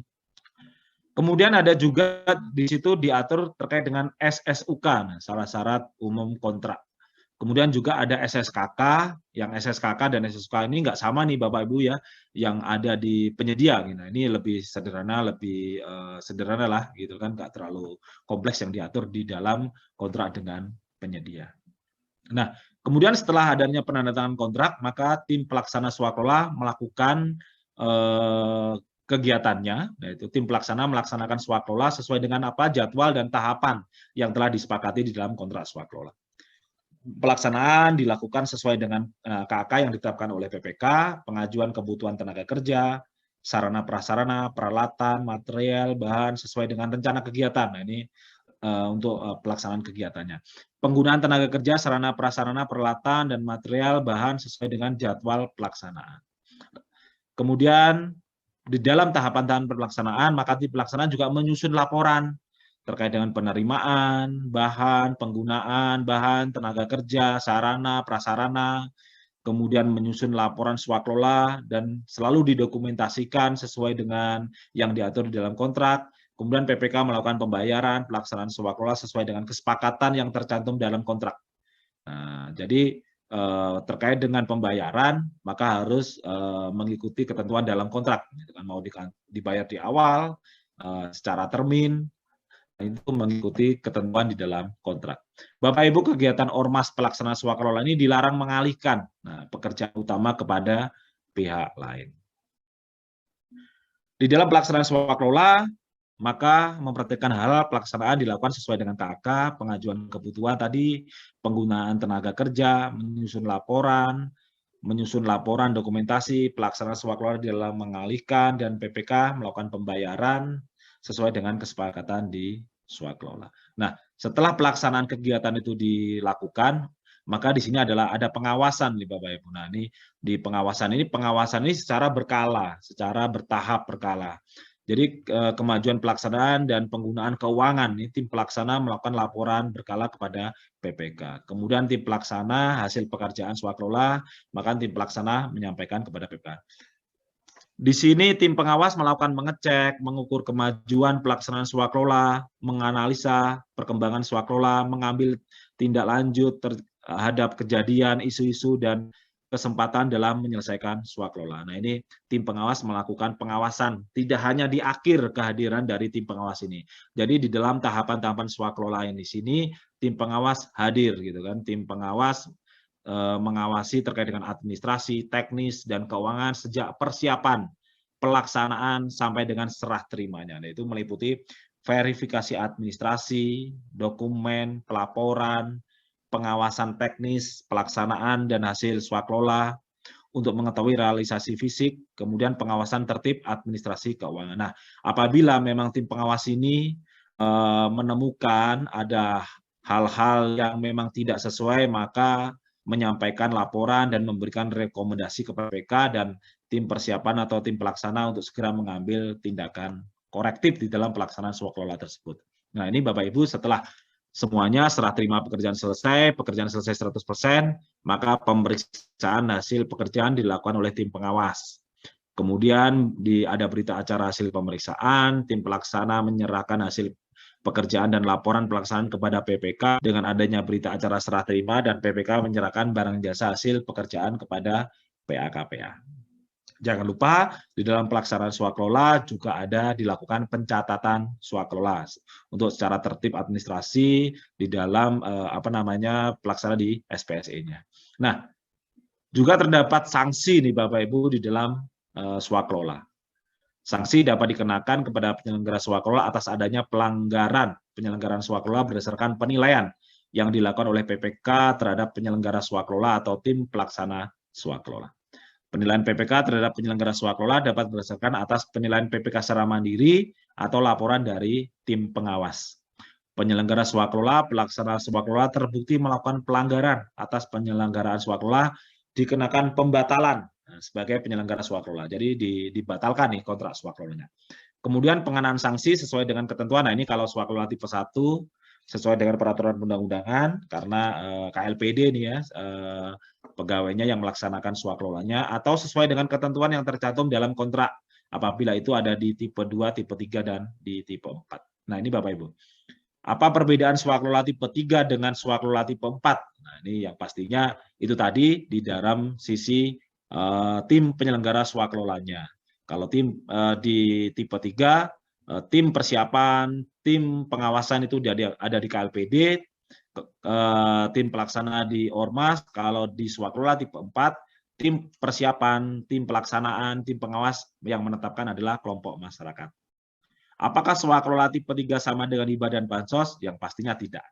Kemudian ada juga di situ diatur terkait dengan SSUK, nah, syarat-syarat umum kontrak. Kemudian juga ada SSKK, yang SSKK dan SSUK ini nggak sama nih Bapak Ibu ya, yang ada di penyedia. Nah, ini lebih sederhana, lebih sederhana lah gitu kan, nggak terlalu kompleks yang diatur di dalam kontrak dengan penyedia. Nah, kemudian setelah adanya penandatanganan kontrak, maka tim pelaksana swaklola melakukan kegiatannya, yaitu tim pelaksana melaksanakan swaklola sesuai dengan apa jadwal dan tahapan yang telah disepakati di dalam kontrak swaklola. Pelaksanaan dilakukan sesuai dengan KK yang ditetapkan oleh PPK, pengajuan kebutuhan tenaga kerja, sarana prasarana, peralatan, material, bahan sesuai dengan rencana kegiatan. Nah, ini untuk pelaksanaan kegiatannya. Penggunaan tenaga kerja, sarana prasarana, peralatan, dan material, bahan sesuai dengan jadwal pelaksanaan. Kemudian di dalam tahapan-tahapan pelaksanaan, maka tim pelaksanaan juga menyusun laporan terkait dengan penerimaan, bahan, penggunaan bahan, tenaga kerja, sarana, prasarana, kemudian menyusun laporan swaklola dan selalu didokumentasikan sesuai dengan yang diatur di dalam kontrak. Kemudian PPK melakukan pembayaran, pelaksanaan swaklola sesuai dengan kesepakatan yang tercantum dalam kontrak. Nah, jadi terkait dengan pembayaran, maka harus mengikuti ketentuan dalam kontrak. Mau dibayar di awal, secara termin, itu mengikuti ketentuan di dalam kontrak. Bapak Ibu, kegiatan ormas pelaksana swaklola ini dilarang mengalihkan pekerjaan utama kepada pihak lain. Di dalam pelaksanaan swaklola, maka memperhatikan hal pelaksanaan dilakukan sesuai dengan KK, pengajuan kebutuhan tadi, penggunaan tenaga kerja, menyusun laporan dokumentasi, pelaksanaan swaklola di dalam mengalihkan, dan PPK melakukan pembayaran sesuai dengan kesepakatan di swaklola. Nah, setelah pelaksanaan kegiatan itu dilakukan, maka di sini adalah ada pengawasan nih Bapak Ibu. Nah, ini di pengawasan ini secara berkala, secara bertahap berkala. Jadi kemajuan pelaksanaan dan penggunaan keuangan, ini tim pelaksana melakukan laporan berkala kepada PPK. Kemudian tim pelaksana hasil pekerjaan swaklola, maka tim pelaksana menyampaikan kepada PPK. Di sini tim pengawas melakukan mengecek, mengukur kemajuan pelaksanaan swaklola, menganalisa perkembangan swaklola, mengambil tindak lanjut terhadap kejadian, isu-isu, dan kesempatan dalam menyelesaikan swaklola. Nah, ini tim pengawas melakukan pengawasan, tidak hanya di akhir kehadiran dari tim pengawas ini. Jadi di dalam tahapan-tahapan swaklola ini di sini tim pengawas hadir gitu kan. Tim pengawas mengawasi terkait dengan administrasi, teknis, dan keuangan sejak persiapan, pelaksanaan sampai dengan serah terimanya. Nah, itu meliputi verifikasi administrasi, dokumen, pelaporan, pengawasan teknis, pelaksanaan dan hasil swaklola untuk mengetahui realisasi fisik, kemudian pengawasan tertib administrasi keuangan. Nah, apabila memang tim pengawas ini menemukan ada hal-hal yang memang tidak sesuai, maka menyampaikan laporan dan memberikan rekomendasi kepada PPK dan tim persiapan atau tim pelaksana untuk segera mengambil tindakan korektif di dalam pelaksanaan swaklola tersebut. Nah, ini Bapak Ibu, setelah semuanya serah terima pekerjaan selesai 100%, maka pemeriksaan hasil pekerjaan dilakukan oleh tim pengawas. Kemudian ada berita acara hasil pemeriksaan, tim pelaksana menyerahkan hasil pekerjaan dan laporan pelaksanaan kepada PPK dengan adanya berita acara serah terima, dan PPK menyerahkan barang jasa hasil pekerjaan kepada PAKPA. Jangan lupa di dalam pelaksanaan swaklola juga ada dilakukan pencatatan swaklola untuk secara tertib administrasi di dalam pelaksana di SPSE-nya. Nah, juga terdapat sanksi nih Bapak Ibu di dalam swaklola. Sanksi dapat dikenakan kepada penyelenggara swaklola atas adanya pelanggaran penyelenggaraan swaklola berdasarkan penilaian yang dilakukan oleh PPK terhadap penyelenggara swaklola atau tim pelaksana swaklola. Penilaian PPK terhadap penyelenggara swaklola dapat berdasarkan atas penilaian PPK secara mandiri atau laporan dari tim pengawas. Penyelenggara swaklola, pelaksana swaklola terbukti melakukan pelanggaran atas penyelenggaraan swaklola, dikenakan pembatalan sebagai penyelenggara swaklola. Jadi dibatalkan nih kontrak swaklolanya. Kemudian pengenaan sanksi sesuai dengan ketentuan. Nah, ini kalau swaklola tipe 1 sesuai dengan peraturan undang-undangan karena KLPD nih ya, pegawainya yang melaksanakan swaklolanya, atau sesuai dengan ketentuan yang tercantum dalam kontrak apabila itu ada di tipe 2, tipe 3 dan di tipe 4. Nah, ini Bapak Ibu. Apa perbedaan swaklola tipe 3 dengan swaklola tipe 4? Nah, ini yang pastinya itu tadi di dalam sisi tim penyelenggara swaklolanya. Kalau tim di tipe 3, tim persiapan, tim pengawasan itu ada di KLPD, tim pelaksana di Ormas. Kalau di swaklola tipe 4, tim persiapan, tim pelaksanaan, tim pengawas yang menetapkan adalah kelompok masyarakat. Apakah swakelola tipe 3 sama dengan hibah dan bansos? Yang pastinya tidak.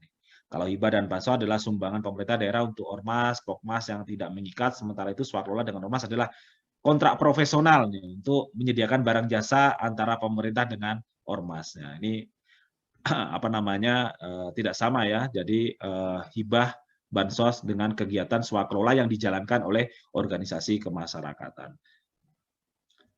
Kalau hibah dan bansos adalah sumbangan pemerintah daerah untuk ormas, pokmas yang tidak mengikat, sementara itu swakelola dengan ormas adalah kontrak profesional nih, untuk menyediakan barang jasa antara pemerintah dengan ormas. Nah, ini apa namanya tidak sama ya. Jadi hibah bansos dengan kegiatan swakelola yang dijalankan oleh organisasi kemasyarakatan.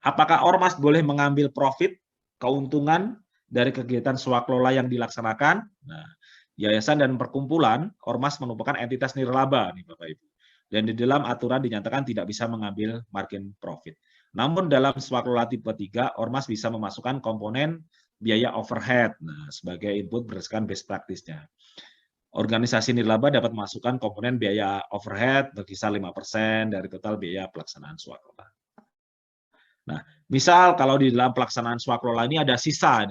Apakah ormas boleh mengambil profit, keuntungan dari kegiatan swakelola yang dilaksanakan? Nah, yayasan dan perkumpulan ormas merupakan entitas nirlaba nih Bapak Ibu. Dan di dalam aturan dinyatakan tidak bisa mengambil margin profit. Namun dalam swakelola tipe 3, ormas bisa memasukkan komponen biaya overhead sebagai input berdasarkan best practice-nya. Organisasi nirlaba dapat memasukkan komponen biaya overhead berkisar 5% dari total biaya pelaksanaan swakelola. Nah, misal kalau di dalam pelaksanaan swakelola ini ada sisa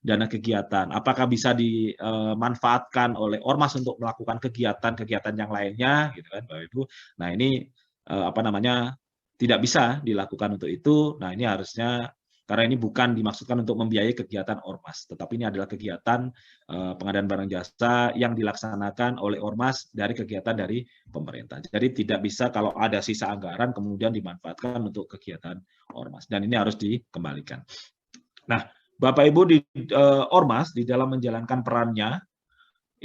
dana kegiatan, apakah bisa dimanfaatkan oleh ormas untuk melakukan kegiatan-kegiatan yang lainnya, gitu kan, Bapak Ibu. Nah, ini apa namanya tidak bisa dilakukan untuk itu. Nah, ini harusnya karena ini bukan dimaksudkan untuk membiayai kegiatan ormas, tetapi ini adalah kegiatan pengadaan barang jasa yang dilaksanakan oleh ormas dari kegiatan dari pemerintah. Jadi tidak bisa kalau ada sisa anggaran kemudian dimanfaatkan untuk kegiatan ormas, dan ini harus dikembalikan. Nah, Bapak Ibu di ormas di dalam menjalankan perannya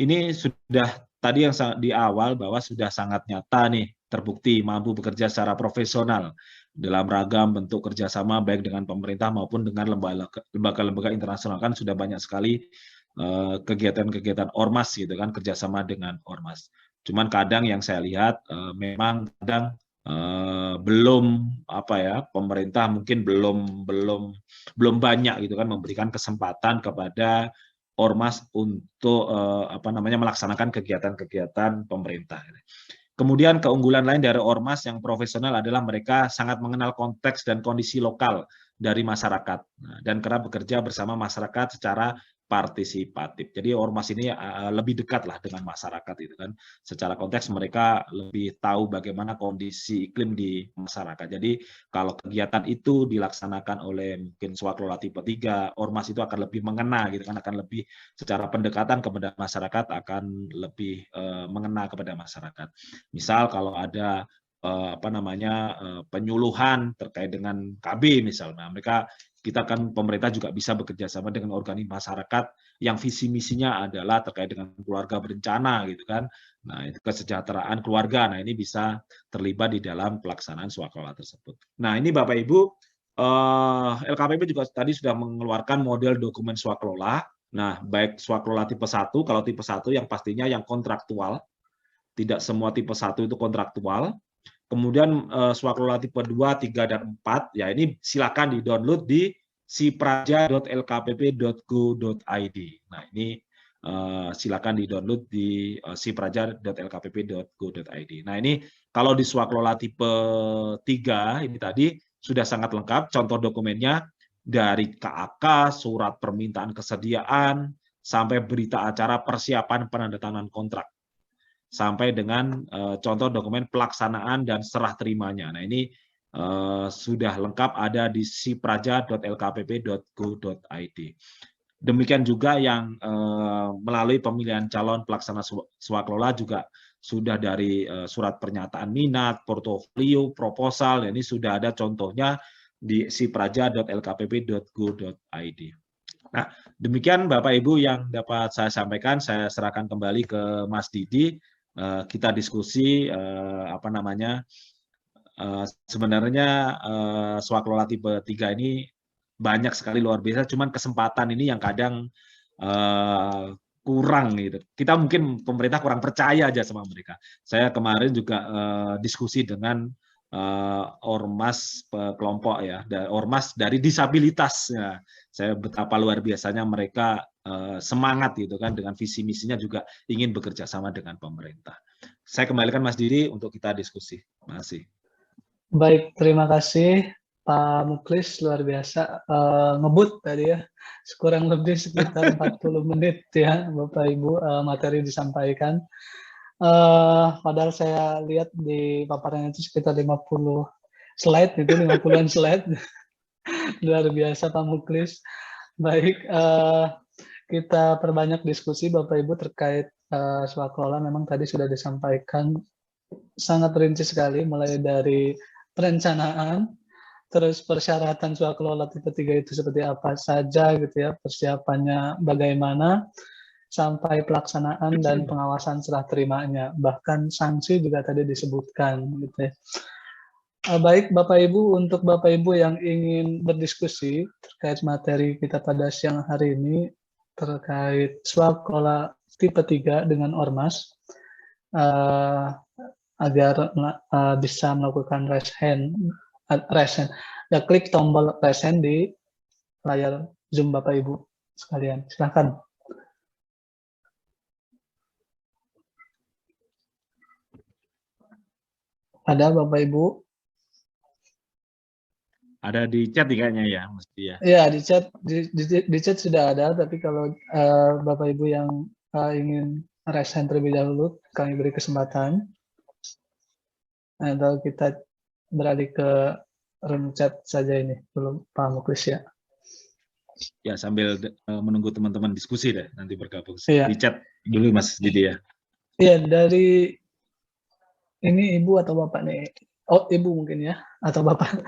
ini sudah tadi yang di awal bahwa sudah sangat nyata nih, terbukti mampu bekerja secara profesional dalam ragam bentuk kerjasama baik dengan pemerintah maupun dengan lembaga-lembaga internasional. Kan sudah banyak sekali kegiatan-kegiatan ormas gitu kan, kerjasama dengan ormas. Cuman kadang yang saya lihat memang kadang belum apa ya, pemerintah mungkin belum banyak gitu kan memberikan kesempatan kepada ormas untuk apa namanya melaksanakan kegiatan-kegiatan pemerintah. Kemudian keunggulan lain dari ormas yang profesional adalah mereka sangat mengenal konteks dan kondisi lokal dari masyarakat dan kerap bekerja bersama masyarakat secara partisipatif. Jadi ormas ini lebih dekat lah dengan masyarakat itu kan. Secara konteks mereka lebih tahu bagaimana kondisi iklim di masyarakat. Jadi kalau kegiatan itu dilaksanakan oleh mungkin swakelola tipe 3, ormas itu akan lebih mengena gitu kan, akan lebih secara pendekatan kepada masyarakat akan lebih mengena kepada masyarakat. Misal kalau ada apa namanya penyuluhan terkait dengan KB misalnya, kita kan pemerintah juga bisa bekerja sama dengan organisasi masyarakat yang visi misinya adalah terkait dengan keluarga berencana gitu kan. Nah, itu kesejahteraan keluarga. Nah, ini bisa terlibat di dalam pelaksanaan swakelola tersebut. Nah, ini Bapak Ibu LKPP juga tadi sudah mengeluarkan model dokumen swakelola. Nah, baik swakelola tipe 1, kalau tipe 1 yang pastinya yang kontraktual. Tidak semua tipe 1 itu kontraktual. Kemudian swakelola tipe 2, 3, dan 4, ya ini silakan di-download di sipraja.lkpp.go.id. Nah, ini silakan di-download di sipraja.lkpp.go.id. Nah, ini kalau di swakelola tipe 3 ini tadi sudah sangat lengkap, contoh dokumennya dari KAK, surat permintaan kesediaan, sampai berita acara persiapan penandatanganan kontrak, sampai dengan contoh dokumen pelaksanaan dan serah terimanya. Nah, ini sudah lengkap ada di sipraja.lkpp.go.id. Demikian juga yang melalui pemilihan calon pelaksana swakelola juga sudah dari surat pernyataan minat, portofolio, proposal, ini sudah ada contohnya di sipraja.lkpp.go.id. Nah, demikian Bapak Ibu yang dapat saya sampaikan. Saya serahkan kembali ke Mas Didi. Kita diskusi apa namanya sebenarnya swakelola tipe 3 ini banyak sekali luar biasa, cuman kesempatan ini yang kadang kurang gitu. Kita mungkin pemerintah kurang percaya aja sama mereka. Saya kemarin juga diskusi dengan ormas kelompok ya, ormas dari disabilitas ya. Saya betapa luar biasanya mereka semangat gitu kan, dengan visi misinya juga ingin bekerja sama dengan pemerintah. Saya kembalikan Mas Didi untuk kita diskusi. Terima kasih. Baik, terima kasih Pak Muklis, luar biasa ngebut tadi ya, kurang lebih sekitar 40 menit ya Bapak Ibu materi disampaikan. Padahal saya lihat di paparan itu sekitar 50 slide itu, 50-an slide. Luar biasa Pak Muklis. Baik, kita perbanyak diskusi Bapak Ibu terkait swaklola. Memang tadi sudah disampaikan sangat rinci sekali, mulai dari perencanaan, terus persyaratan swaklola tipe 3 itu seperti apa saja gitu ya, persiapannya bagaimana, sampai pelaksanaan dan pengawasan serah terimanya. Bahkan sanksi juga tadi disebutkan gitu ya. Baik Bapak Ibu, untuk Bapak Ibu yang ingin berdiskusi terkait materi kita pada siang hari ini terkait swaklola tipe 3 dengan Ormas, agar bisa melakukan raise hand, ya klik tombol raise hand di layar Zoom Bapak Ibu sekalian. Silakan. Ada Bapak Ibu? Ada di chat kayaknya ya, mesti ya. Iya, di chat sudah ada, tapi kalau Bapak Ibu yang ingin raise hand terlebih dahulu, kami beri kesempatan. Atau kita beralih ke room chat saja ini, belum Pak Muklis ya. Ya, sambil menunggu teman-teman diskusi deh, nanti bergabung. Iya. Di chat dulu Mas Didi ya. Iya, dari ini Ibu atau Bapak nih? Oh, Ibu mungkin ya, atau Bapak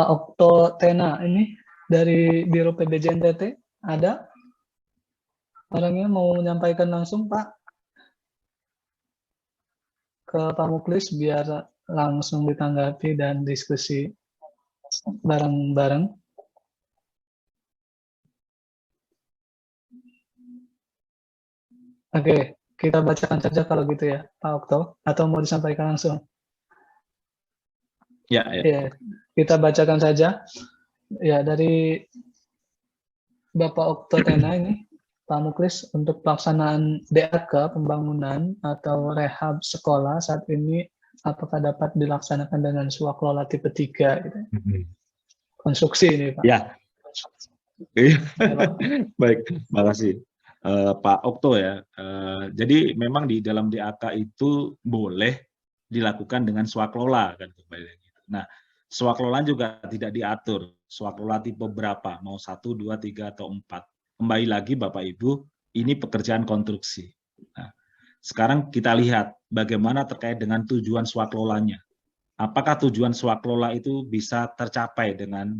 Okto Tena ini dari Biro PBJ NTT, ada orangnya mau menyampaikan langsung Pak ke Pak Muklis biar langsung ditanggapi dan diskusi bareng-bareng. Oke, kita bacakan saja kalau gitu ya Pak Okto, atau mau disampaikan langsung? Ya, ya. Ya, kita bacakan saja. Ya, dari Bapak Okto Tena ini, Pak Muklis, untuk pelaksanaan DAK pembangunan atau rehab sekolah saat ini apakah dapat dilaksanakan dengan swaklola tipe 3 gitu. Konstruksi ini Pak. Ya. Baik, makasih Pak Okto ya. Jadi memang di dalam DAK itu boleh dilakukan dengan swaklola kan kembali. Nah, swaklola juga tidak diatur. Swaklola tipe berapa? Mau 1, 2, 3 atau 4. Kembali lagi Bapak Ibu, ini pekerjaan konstruksi. Nah, sekarang kita lihat bagaimana terkait dengan tujuan swaklolanya. Apakah tujuan swaklola itu bisa tercapai dengan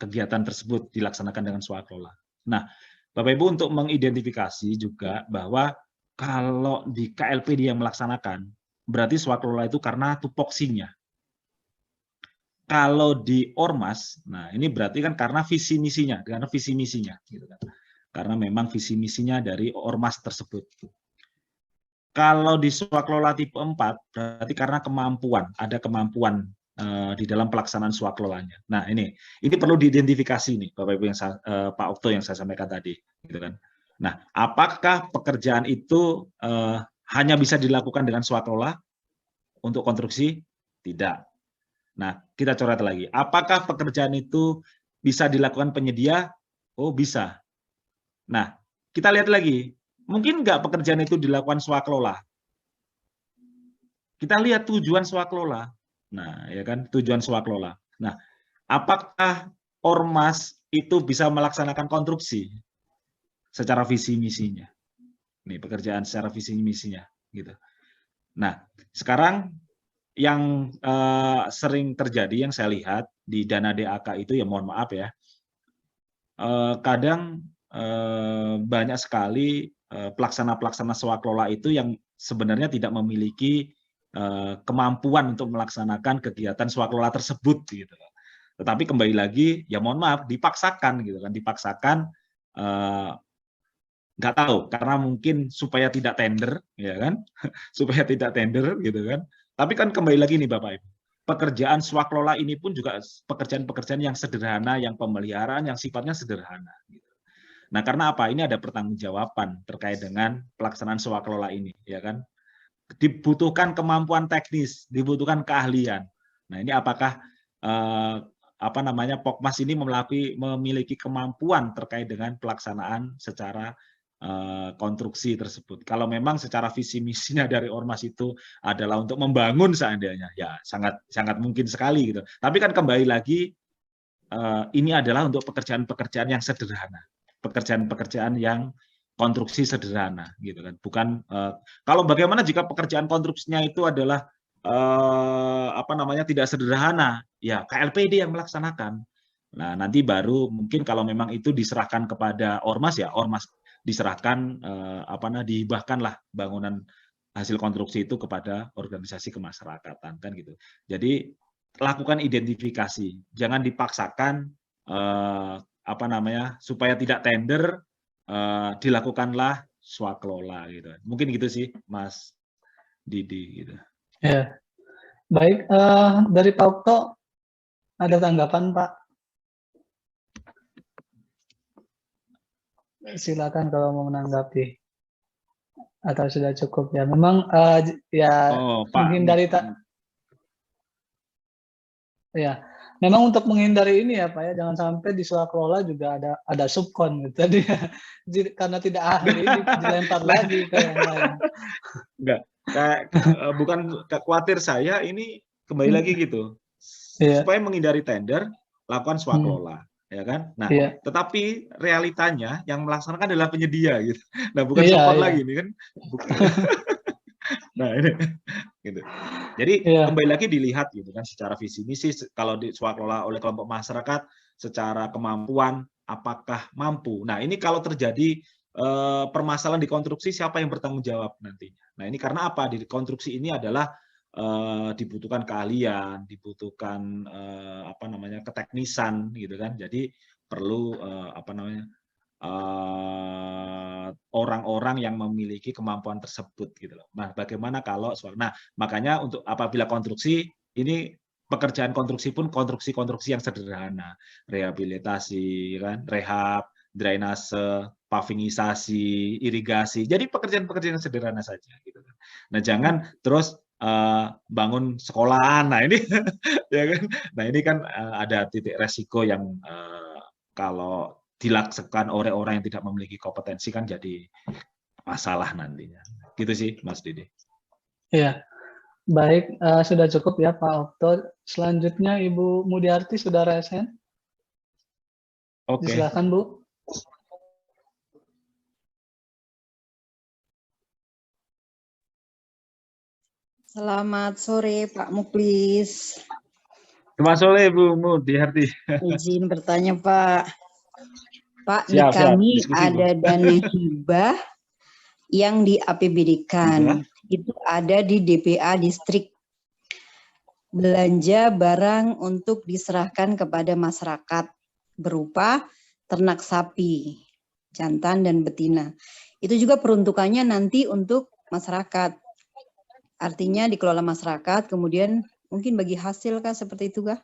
kegiatan tersebut dilaksanakan dengan swaklola. Nah, Bapak Ibu untuk mengidentifikasi juga bahwa kalau di KLP dia melaksanakan, berarti swaklola itu karena tupoksinya. Kalau di Ormas, nah ini berarti kan karena visi misinya, gitu kan. Karena memang visi misinya dari Ormas tersebut. Kalau di swaklola tipe 4, berarti karena kemampuan, ada kemampuan di dalam pelaksanaan swaklolanya. Nah, ini perlu diidentifikasi nih, Bapak Ibu yang Pak Okto yang saya sampaikan tadi, gitu kan. Nah, apakah pekerjaan itu hanya bisa dilakukan dengan swaklola untuk konstruksi? Tidak. Nah, kita coret lagi. Apakah pekerjaan itu bisa dilakukan penyedia? Oh, bisa. Nah, kita lihat lagi. Mungkin nggak pekerjaan itu dilakukan swaklola? Kita lihat tujuan swaklola. Nah, ya kan, tujuan swaklola. Nah, apakah Ormas itu bisa melaksanakan konstruksi secara visi misinya? Nih, pekerjaan secara visi misinya, gitu. Nah, sekarang yang sering terjadi yang saya lihat di dana DAK itu, ya mohon maaf ya, kadang banyak sekali pelaksana-pelaksana swaklola itu yang sebenarnya tidak memiliki kemampuan untuk melaksanakan kegiatan swaklola tersebut gitu. Tetapi kembali lagi ya mohon maaf dipaksakan gitu kan, dipaksakan nggak tahu karena mungkin supaya tidak tender ya kan, supaya tidak tender gitu kan. Tapi kan kembali lagi nih Bapak Ibu, pekerjaan swaklola ini pun juga pekerjaan-pekerjaan yang sederhana, yang pemeliharaan yang sifatnya sederhana. Gitu. Nah karena apa? Ini ada pertanggungjawaban terkait dengan pelaksanaan swaklola ini, ya kan? Dibutuhkan kemampuan teknis, dibutuhkan keahlian. Nah, ini apakah Pokmas ini memiliki kemampuan terkait dengan pelaksanaan secara konstruksi tersebut. Kalau memang secara visi misinya dari ormas itu adalah untuk membangun seandainya, ya sangat sangat mungkin sekali gitu. Tapi kan kembali lagi ini adalah untuk pekerjaan-pekerjaan yang sederhana, pekerjaan-pekerjaan yang konstruksi sederhana gitu kan. Bukan kalau bagaimana jika pekerjaan konstruksinya itu adalah apa namanya tidak sederhana, ya KLPD yang melaksanakan. Nah, nanti baru mungkin kalau memang itu diserahkan kepada ormas, ya ormas diserahkan dihibahkanlah bangunan hasil konstruksi itu kepada organisasi kemasyarakatan kan gitu. Jadi lakukan identifikasi, jangan dipaksakan supaya tidak tender, dilakukanlah swakelola gitu. Mungkin gitu sih Mas Didi gitu. Ya, baik. Dari Pak Okto ada tanggapan Pak? Silakan kalau mau menanggapi. Atau sudah cukup ya. Memang ya menghindari ya. Memang untuk menghindari ini ya Pak ya, jangan sampai di swakelola juga ada subkon gitu. Jadi karena tidak ahli dilempar lagi ke yang lain. Enggak, bukan khawatir saya, ini kembali lagi gitu. Supaya menghindari tender, lakukan swakelola, ya kan? Nah, tetapi realitanya yang melaksanakan adalah penyedia gitu. Nah, bukan subkon lagi ini kan. Nah, ini gitu. Jadi kembali lagi dilihat gitu kan secara visi misi, kalau di swakelola oleh kelompok masyarakat secara kemampuan apakah mampu. Nah, ini kalau terjadi permasalahan di konstruksi, siapa yang bertanggung jawab nantinya. Nah, ini karena apa? Di konstruksi ini adalah dibutuhkan keahlian, dibutuhkan keteknisan gitu kan. Jadi perlu orang-orang yang memiliki kemampuan tersebut gitu loh. Nah, bagaimana kalau makanya untuk apabila konstruksi ini pekerjaan konstruksi pun konstruksi yang sederhana, rehabilitasi kan, rehab, drainase, pavingisasi, irigasi. Jadi pekerjaan-pekerjaan yang sederhana saja gitu kan. Nah, jangan terus bangun sekolahan. Nah, ini ya kan. Nah, ini kan ada titik resiko yang kalau dilaksanakan oleh orang yang tidak memiliki kompetensi kan jadi masalah nantinya. Gitu sih, Mas Didi. Iya, baik. Sudah cukup ya Pak Okto. Selanjutnya Ibu Mudiarti sudah resen. Oke. Silakan Bu. Selamat sore Pak Muklis. Selamat sore Bu Mudiarti. Izin bertanya Pak. Pak, Siap, di kami diskusi, ada Bu. dana hibah yang di APBD-kan. Itu ada di DPA distrik. Belanja barang untuk diserahkan kepada masyarakat berupa ternak sapi, jantan dan betina. Itu juga peruntukannya nanti untuk masyarakat. Artinya dikelola masyarakat, kemudian mungkin bagi hasil kah seperti itu kah?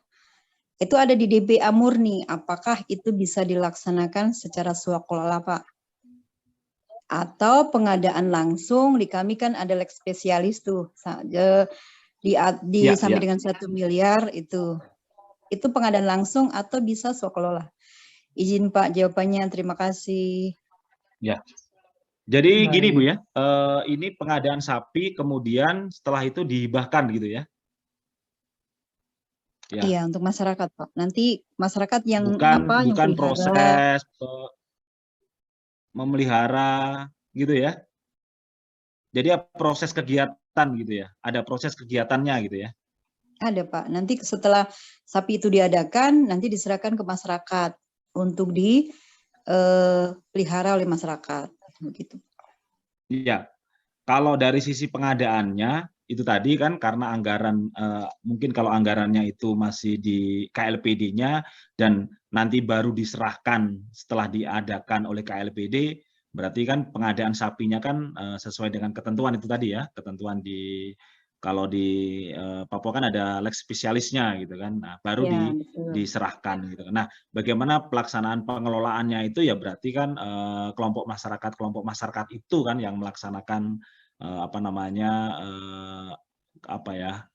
Itu ada di DPA murni, apakah itu bisa dilaksanakan secara swakelola Pak? Atau pengadaan langsung, di kami kan ada lex spesialis tuh, sampai dengan 1 miliar itu pengadaan langsung atau bisa swakelola? Izin Pak jawabannya, terima kasih. Ya. Jadi gini Bu ya, ini pengadaan sapi kemudian setelah itu dihibahkan gitu ya? Ya. Iya, untuk masyarakat Pak. Nanti masyarakat yang bukan proses memelihara gitu ya? Jadi proses kegiatan gitu ya? Ada proses kegiatannya gitu ya? Ada Pak. Nanti setelah sapi itu diadakan, nanti diserahkan ke masyarakat untuk dipelihara oleh masyarakat. Begitu. Iya, kalau dari sisi pengadaannya itu tadi kan karena anggaran mungkin kalau anggarannya itu masih di KLPD-nya dan nanti baru diserahkan setelah diadakan oleh KLPD, berarti kan pengadaan sapinya kan sesuai dengan ketentuan itu tadi ya, ketentuan kalau di Papua kan ada lex spesialisnya gitu kan, nah, baru diserahkan gitu. Nah, bagaimana pelaksanaan pengelolaannya itu ya berarti kan kelompok masyarakat itu kan yang melaksanakan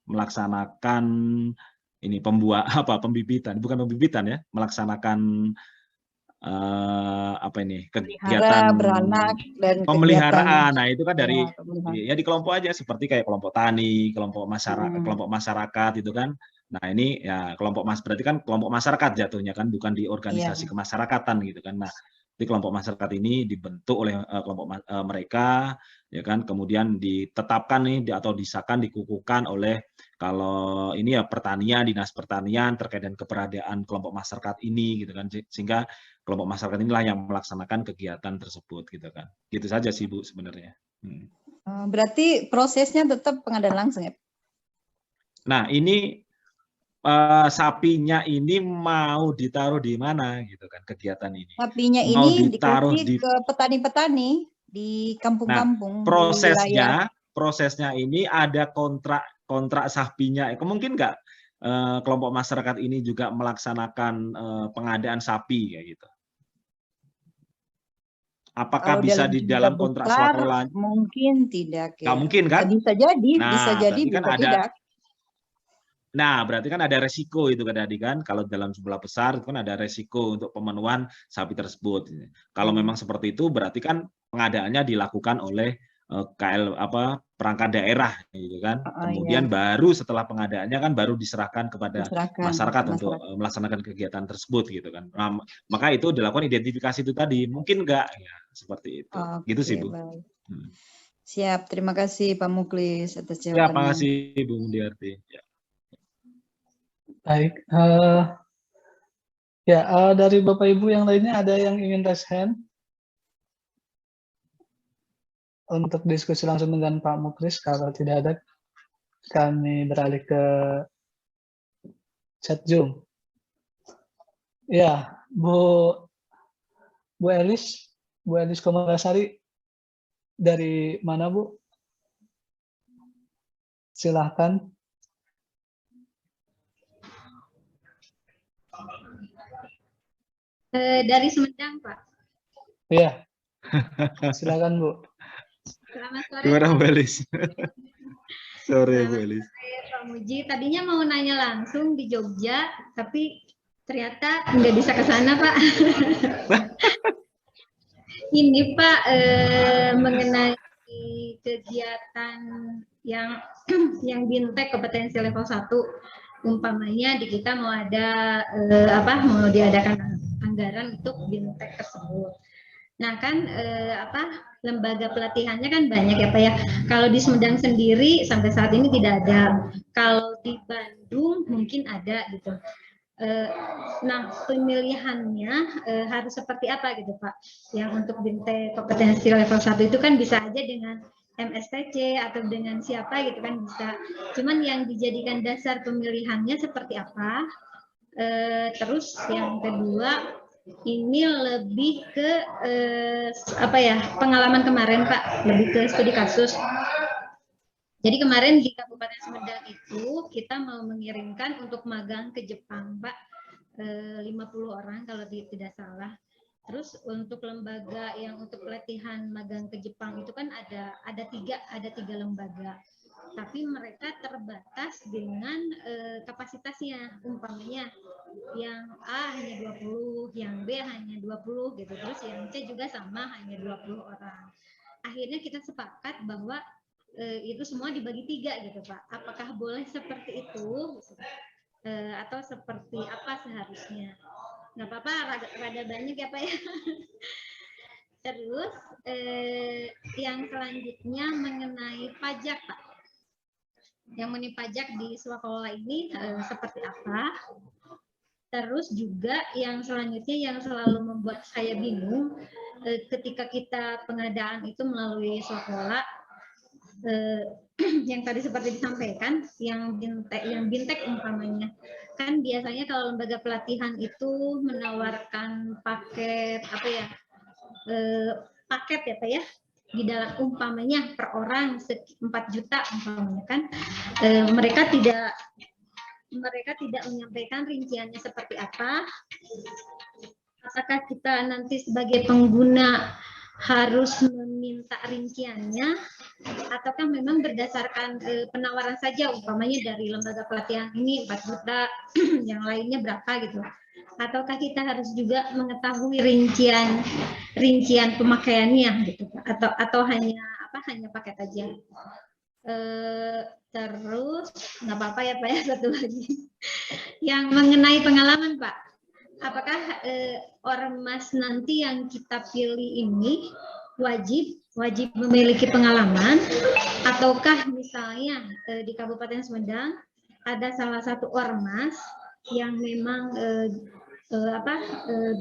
melaksanakan ini pembibitan, bukan pembibitan ya, melaksanakan apa ini Pelihara, kegiatan beranak, dan pemeliharaan. Nah, itu kan dari ya, pemeliharaan. ya di kelompok aja seperti kayak kelompok tani, kelompok masyarakat itu kan. Nah, ini ya berarti kan kelompok masyarakat jatuhnya kan, bukan di organisasi Iya. kemasyarakatan gitu kan. Nah, di kelompok masyarakat ini dibentuk oleh mereka ya kan, kemudian ditetapkan nih atau disahkan, dikukuhkan oleh kalau ini ya pertanian, dinas pertanian terkait dengan keberadaan kelompok masyarakat ini gitu kan, sehingga kelompok masyarakat inilah yang melaksanakan kegiatan tersebut gitu kan. Gitu saja sih Bu sebenarnya. Berarti prosesnya tetap pengadaan langsung ya? Nah, ini sapinya ini mau ditaruh di mana gitu kan kegiatan ini. Sapinya mau ini ditaruh dikasih ke petani-petani di kampung-kampung. Nah, prosesnya ini ada kontrak sapinya. Mungkin nggak kelompok masyarakat ini juga melaksanakan pengadaan sapi kayak gitu? Apakah Kalau bisa di dalam kontrak swakelola? Mungkin tidak ya. Nggak mungkin kan? Bisa jadi, Nah, bisa jadi, kan bisa tidak. Nah, berarti kan ada resiko itu kan tadi kan, kalau dalam jumlah besar itu kan ada resiko untuk pemenuhan sapi tersebut. Kalau memang seperti itu berarti kan pengadaannya dilakukan oleh perangkat daerah gitu kan. Kemudian baru setelah pengadaannya kan baru diserahkan kepada masyarakat untuk melaksanakan kegiatan tersebut gitu kan. Nah, maka itu dilakukan identifikasi itu tadi. Mungkin enggak ya seperti itu. Gitu sih, Bu. Siap, terima kasih Pak Muklis atas jawabannya. Ya, terima kasih Bu Mundiarti. Ya. Baik, dari Bapak Ibu yang lainnya ada yang ingin raise hand untuk diskusi langsung dengan Pak Muklis? Kalau tidak ada, kami beralih ke chat Zoom. Ya, Bu Elis Komarasari, dari mana Bu? Silahkan. Dari Sumedang, Pak. Iya. Silakan, Bu. Selamat sore. Gimana, Bu Elis? Sore, Bu Elis. Pak Muji, tadinya mau nanya langsung di Jogja, tapi ternyata nggak bisa ke sana, Pak. Ini, Pak, mengenai kegiatan yang bintek kompetensi level 1, umpamanya di kita mau ada mau diadakan anggaran untuk bintek tersebut. Nah kan lembaga pelatihannya kan banyak ya Pak ya. Kalau di Sumedang sendiri sampai saat ini tidak ada. Kalau di Bandung mungkin ada gitu. Nah pemilihannya harus seperti apa gitu Pak? Yang untuk bintek kompetensi level 1 itu kan bisa aja dengan MSTC atau dengan siapa gitu kan bisa. Cuman yang dijadikan dasar pemilihannya seperti apa? Terus yang kedua ini lebih ke pengalaman kemarin Pak, lebih ke studi kasus. Jadi kemarin di Kabupaten Sumedang itu kita mau mengirimkan untuk magang ke Jepang Pak, 50 orang kalau tidak salah. Terus untuk lembaga yang untuk pelatihan magang ke Jepang itu kan ada tiga lembaga. Tapi mereka terbatas dengan kapasitasnya, umpamanya yang A hanya 20, yang B hanya 20 gitu, terus yang C juga sama hanya 20 orang. Akhirnya kita sepakat bahwa itu semua dibagi 3 gitu Pak. Apakah boleh seperti itu atau seperti apa seharusnya? Nggak apa-apa, rada banyak ya Pak ya. Terus yang selanjutnya mengenai pajak Pak. Yang mengenai pajak di swakelola ini seperti apa? Terus juga yang selanjutnya yang selalu membuat saya bingung ketika kita pengadaan itu melalui swakelola, yang tadi seperti disampaikan, yang bintek umpamanya, kan biasanya kalau lembaga pelatihan itu menawarkan paket paket ya Pak ya, di dalam umpamanya per orang 4 juta umpamanya kan, mereka tidak menyampaikan rinciannya seperti apa. Apakah kita nanti sebagai pengguna harus meminta rinciannya, ataukah memang berdasarkan penawaran saja, umpamanya dari lembaga pelatihan ini 4 juta, yang lainnya berapa gitu. ataukah kita harus juga mengetahui rincian pemakaiannya gitu Pak? Atau hanya paket aja? Terus nggak apa-apa ya Pak ya, satu lagi yang mengenai pengalaman Pak, apakah ormas nanti yang kita pilih ini wajib memiliki pengalaman, ataukah misalnya di Kabupaten Sumedang ada salah satu ormas yang memang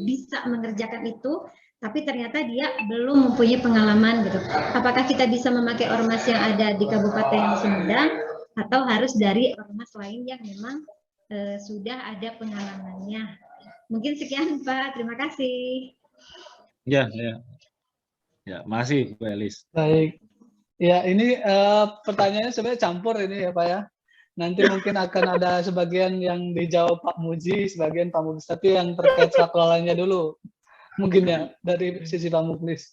bisa mengerjakan itu, tapi ternyata dia belum mempunyai pengalaman gitu. Apakah kita bisa memakai ormas yang ada di Kabupaten Sumedang, atau harus dari ormas lain yang memang sudah ada pengalamannya? Mungkin sekian Pak, terima kasih. Ya, masih Bu Elis. Baik. Ya, ini pertanyaannya sebenarnya campur ini ya Pak ya. Nanti mungkin akan ada sebagian yang dijawab Pak Muji, sebagian Pak Muklis. Tapi yang terkait swaklola-nya dulu. Mungkin ya, dari sisi Pak Muklis.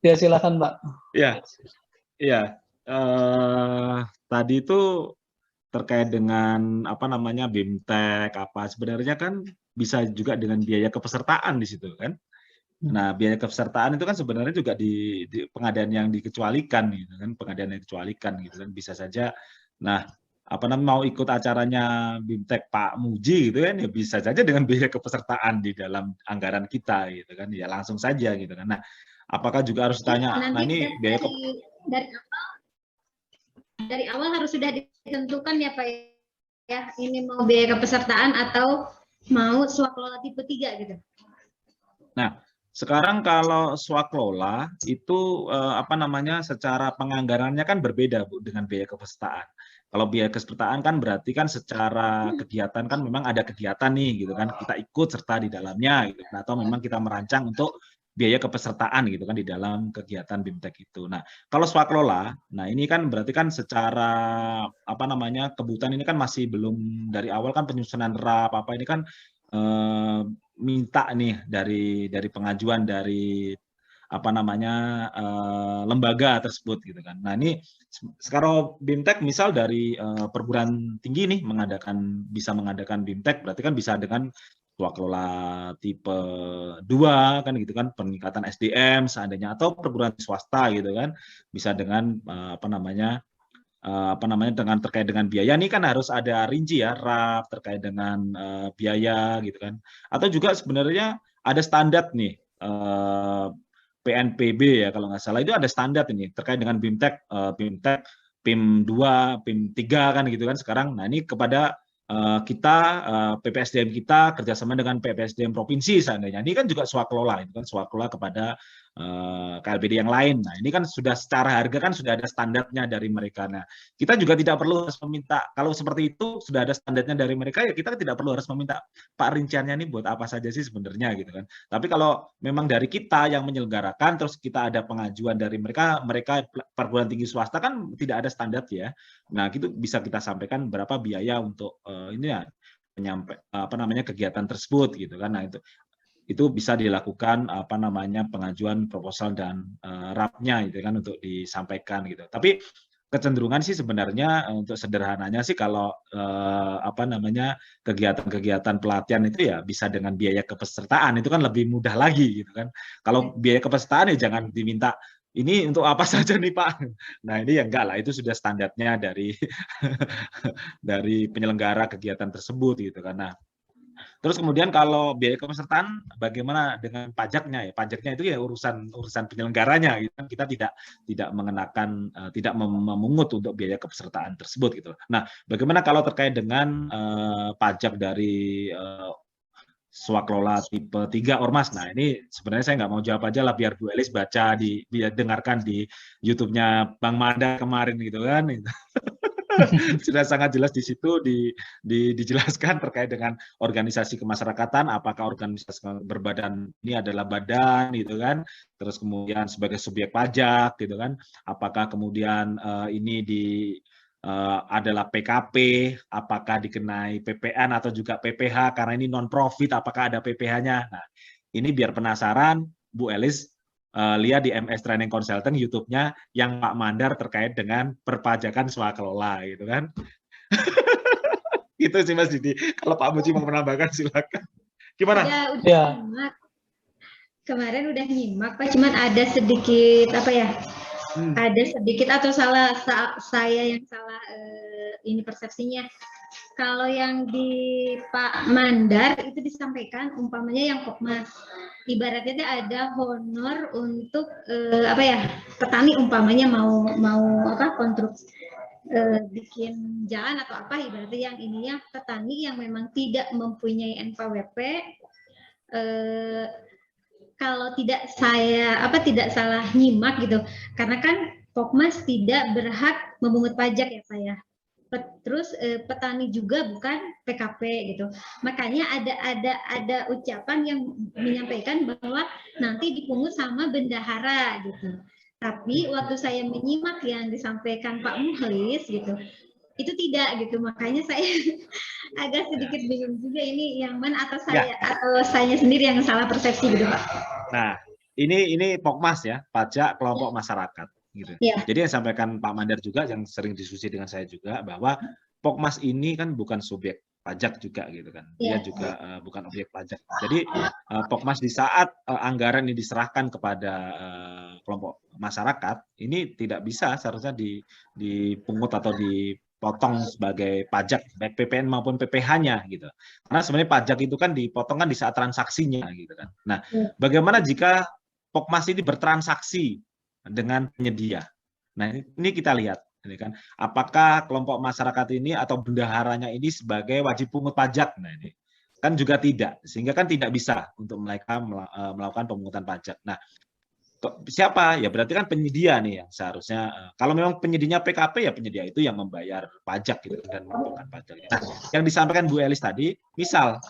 Ya, silakan Pak. Ya. Tadi itu terkait dengan BIMTEK sebenarnya kan bisa juga dengan biaya kepesertaan di situ kan. Nah, biaya kepesertaan itu kan sebenarnya juga di pengadaan yang dikecualikan gitu kan, pengadaan yang dikecualikan gitu kan, bisa saja. Nah, mau ikut acaranya BIMTEK Pak Muji gitu kan, ya bisa saja dengan biaya kepesertaan di dalam anggaran kita gitu kan, ya langsung saja gitu kan. Nah, apakah juga harus tanya, nah ini biaya dari awal harus sudah ditentukan ya Pak ya, ini mau biaya kepesertaan atau mau swaklola tipe 3 gitu. Nah, sekarang kalau swaklola itu secara penganggarannya kan berbeda Bu dengan biaya kepesertaan. Kalau biaya kepesertaan kan berarti kan secara kegiatan kan memang ada kegiatan nih gitu kan, kita ikut serta di dalamnya gitu, atau memang kita merancang untuk biaya kepesertaan gitu kan di dalam kegiatan BIMTEK itu. Nah, kalau swaklola, nah ini kan berarti kan secara kebutuhan ini kan masih belum, dari awal kan penyusunan RAP ini kan minta nih dari pengajuan dari lembaga tersebut gitu kan. Nah, ini sekarang BIMTEK misal dari perguruan tinggi nih bisa mengadakan BIMTEK, berarti kan bisa dengan swaklola tipe 2 kan gitu kan, peningkatan SDM seandainya, atau perguruan swasta gitu kan, bisa dengan dengan terkait dengan biaya ini kan harus ada rinci ya, RAP terkait dengan biaya gitu kan. Atau juga sebenarnya ada standar nih, PNPB ya kalau nggak salah, itu ada standar ini terkait dengan BIMTEK, PIM 2, PIM 3 kan gitu kan sekarang. Nah, ini kepada kita, PPSDM kita kerjasama dengan PPSDM provinsi seandainya. Ini kan juga swaklola, itu kan swaklola kepada KLBD yang lain. Nah, ini kan sudah secara harga kan sudah ada standarnya dari mereka. Nah, kita juga tidak perlu harus meminta, kalau seperti itu sudah ada standarnya dari mereka, ya kita tidak perlu harus meminta, Pak rinciannya ini buat apa saja sih sebenarnya gitu kan. Tapi kalau memang dari kita yang menyelenggarakan, terus kita ada pengajuan dari mereka perguruan tinggi swasta kan tidak ada standar ya. Nah, itu bisa kita sampaikan berapa biaya untuk kegiatan tersebut gitu kan. Nah, itu bisa dilakukan pengajuan proposal dan RAP-nya gitu kan untuk disampaikan gitu. Tapi kecenderungan sih sebenarnya untuk sederhananya sih kalau kegiatan-kegiatan pelatihan itu ya bisa dengan biaya kepesertaan, itu kan lebih mudah lagi gitu kan. Kalau biaya kepesertaan ya jangan diminta ini untuk apa saja nih Pak. Nah, ini ya enggak lah, itu sudah standarnya dari dari penyelenggara kegiatan tersebut gitu kan. Nah, terus kemudian kalau biaya kepesertaan bagaimana dengan pajaknya ya? Pajaknya itu ya urusan penyelenggaranya gitu kan. Kita tidak mengenakan tidak memungut untuk biaya kepesertaan tersebut gitu. Nah, bagaimana kalau terkait dengan pajak dari swaklola tipe 3 ormas? Nah, ini sebenarnya saya nggak mau jawab aja lah, biar Bu Elis baca biar dengarkan di YouTube-nya Bang Manda kemarin gitu kan. Sudah sangat jelas di situ dijelaskan terkait dengan organisasi kemasyarakatan, apakah organisasi berbadan ini adalah badan gitu kan, terus kemudian sebagai subjek pajak gitu kan, apakah kemudian ini adalah PKP, apakah dikenai PPN atau juga PPH karena ini non profit, apakah ada PPH-nya. Nah, ini biar penasaran Bu Elis lihat di MS Training Consulting YouTube-nya yang Pak Mandar terkait dengan perpajakan swaklola gitu kan. Gitu sih Mas Didi. Kalau Pak Muji mau menambahkan silakan. Gimana? Udah Ya. nyimak. Kemarin udah nyimak Pak, cuman ada sedikit apa ya? Ada sedikit atau saya yang salah ini persepsinya. Kalau yang di Pak Mandar itu disampaikan umpamanya yang Pokmas, ibaratnya ada honor untuk apa ya, petani umpamanya mau apa konstruksi bikin jalan atau apa, ibaratnya yang ininya petani yang memang tidak mempunyai NPWP, kalau tidak salah nyimak gitu, karena kan Pokmas tidak berhak memungut pajak ya Pak ya. Terus petani juga bukan PKP gitu. Makanya ada ucapan yang menyampaikan bahwa nanti dipungut sama bendahara gitu. Tapi waktu saya menyimak yang disampaikan Pak Muhlis gitu, itu tidak gitu. Makanya saya agak sedikit bingung juga ini yang mana, atau saya sendiri yang salah persepsi gitu Pak. Nah, ini Pokmas ya, pajak kelompok masyarakat. Gitu. Ya. Jadi yang sampaikan Pak Mandar juga, yang sering diskusi dengan saya juga, bahwa Pokmas ini kan bukan subjek pajak juga gitu kan, dia juga bukan objek pajak. Jadi Pokmas di saat anggaran ini diserahkan kepada kelompok masyarakat, ini tidak bisa seharusnya dipungut atau dipotong sebagai pajak, baik PPN maupun PPh-nya gitu. Karena sebenarnya pajak itu kan dipotong kan di saat transaksinya gitu kan. Nah, bagaimana jika Pokmas ini bertransaksi dengan penyedia? Nah, ini kita lihat, ini kan, apakah kelompok masyarakat ini atau bendaharanya ini sebagai wajib pungut pajak? Nah, ini kan juga tidak, sehingga kan tidak bisa untuk mereka melakukan pemungutan pajak. Nah, siapa? Ya berarti kan penyedia nih yang seharusnya. Kalau memang penyedianya PKP, ya penyedia itu yang membayar pajak gitu dan mengumpulkan pajak. Nah, yang disampaikan Bu Elis tadi, misal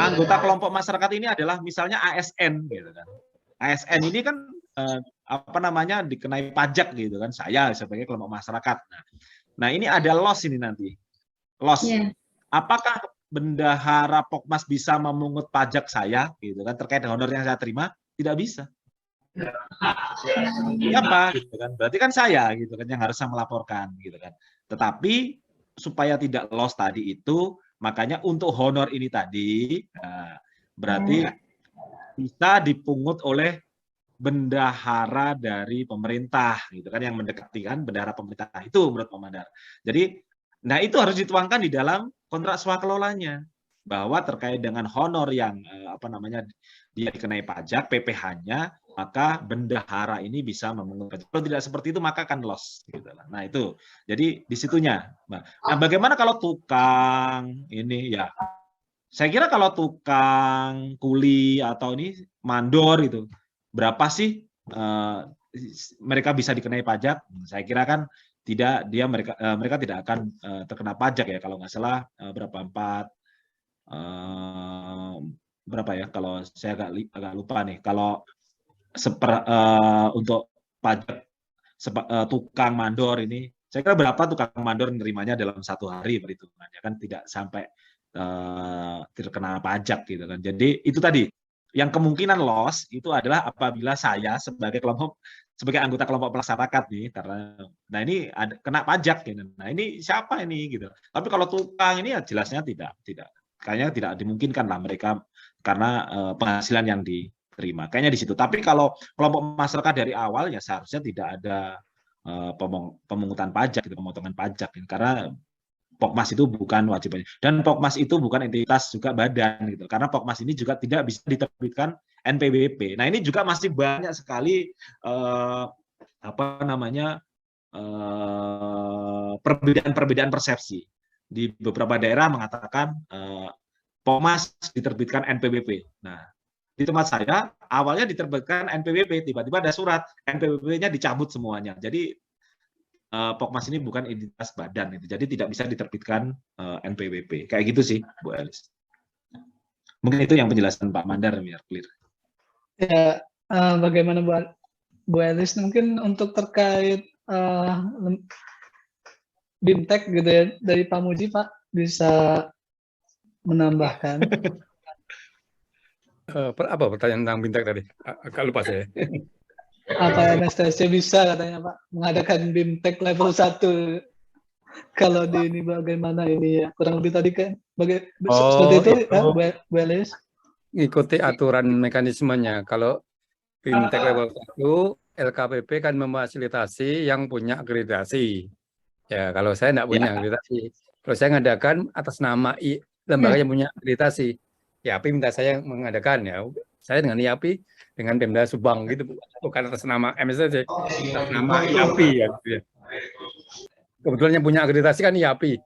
anggota kelompok masyarakat ini adalah misalnya ASN gitu kan. ASN ini kan apa namanya dikenai pajak gitu kan, saya sebagai kelompok masyarakat. Nah ini ada loss ini nanti, loss. Apakah bendahara Pokmas bisa memungut pajak saya gitu kan terkait honor yang saya terima? Tidak bisa. Siapa gitu kan? Berarti kan saya gitu kan yang harus saya melaporkan gitu kan. Tetapi supaya tidak loss tadi itu, makanya untuk honor ini tadi berarti bisa dipungut oleh bendahara dari pemerintah gitu kan, yang mendekati kan bendahara pemerintah itu menurut Pak Mandar. Jadi nah itu harus dituangkan di dalam kontrak swakelolanya bahwa terkait dengan honor yang apa namanya dia dikenai pajak PPh-nya, maka bendahara ini bisa memungut pajak. Kalau tidak seperti itu maka akan loss gitu. Nah itu. Jadi di situnya. Nah, bagaimana kalau tukang ini ya? Saya kira kalau tukang kuli atau ini mandor itu berapa sih mereka bisa dikenai pajak? Saya kira kan tidak, mereka tidak akan terkena pajak ya, kalau nggak salah berapa berapa ya, kalau saya agak lupa nih, kalau untuk pajak tukang mandor ini, saya kira berapa tukang mandor menerimanya dalam 1 hari perhitungannya kan tidak sampai terkena pajak gitu kan. Jadi itu tadi yang kemungkinan loss itu adalah apabila saya sebagai anggota kelompok masyarakat nih, karena nah ini kena pajak gitu. Nah ini siapa ini gitu. Tapi kalau tukang ini ya jelasnya tidak kayaknya tidak dimungkinkan lah mereka karena penghasilan yang diterima. Kayaknya di situ. Tapi kalau kelompok masyarakat dari awal ya seharusnya tidak ada pemungutan pajak gitu, pemotongan pajak gitu. Karena Pokmas itu bukan wajib, dan Pokmas itu bukan entitas juga badan gitu, karena Pokmas ini juga tidak bisa diterbitkan NPWP. Nah ini juga masih banyak sekali apa namanya perbedaan persepsi. Di beberapa daerah mengatakan Pokmas diterbitkan NPWP. Nah di tempat saya awalnya diterbitkan NPWP, tiba-tiba ada surat NPWP-nya dicabut semuanya. Jadi Pokmas ini bukan entitas badan itu, jadi tidak bisa diterbitkan NPWP. Kayak gitu sih, Bu Elis. Mungkin itu yang penjelasan Pak Mandar biar clear. Ya, bagaimana Bu Elis mungkin untuk terkait BIMTEK gitu ya, dari Pak Muji, Pak bisa menambahkan. Apa pertanyaan tentang BIMTEK tadi? Agak lupa saya. Apa anestesi bisa katanya Pak mengadakan BIMTEK level 1? Kalau di ini bagaimana ini ya, kurang lebih tadi kan Oh, seperti itu itu ya, Bu Elis? ngikuti aturan mekanismenya. Kalau BIMTEK level 1, LKPP kan memfasilitasi yang punya akreditasi. Ya, kalau saya tidak punya Ya, akreditasi. Kalau saya mengadakan atas nama lembaga yang punya akreditasi. IAPI minta saya mengadakan ya. Saya dengan IAPI, dengan Pemda Subang gitu, bukan atas nama MSC, atas nama IAPI ya. Gitu ya. Kebetulan yang punya akreditasi kan IAPI,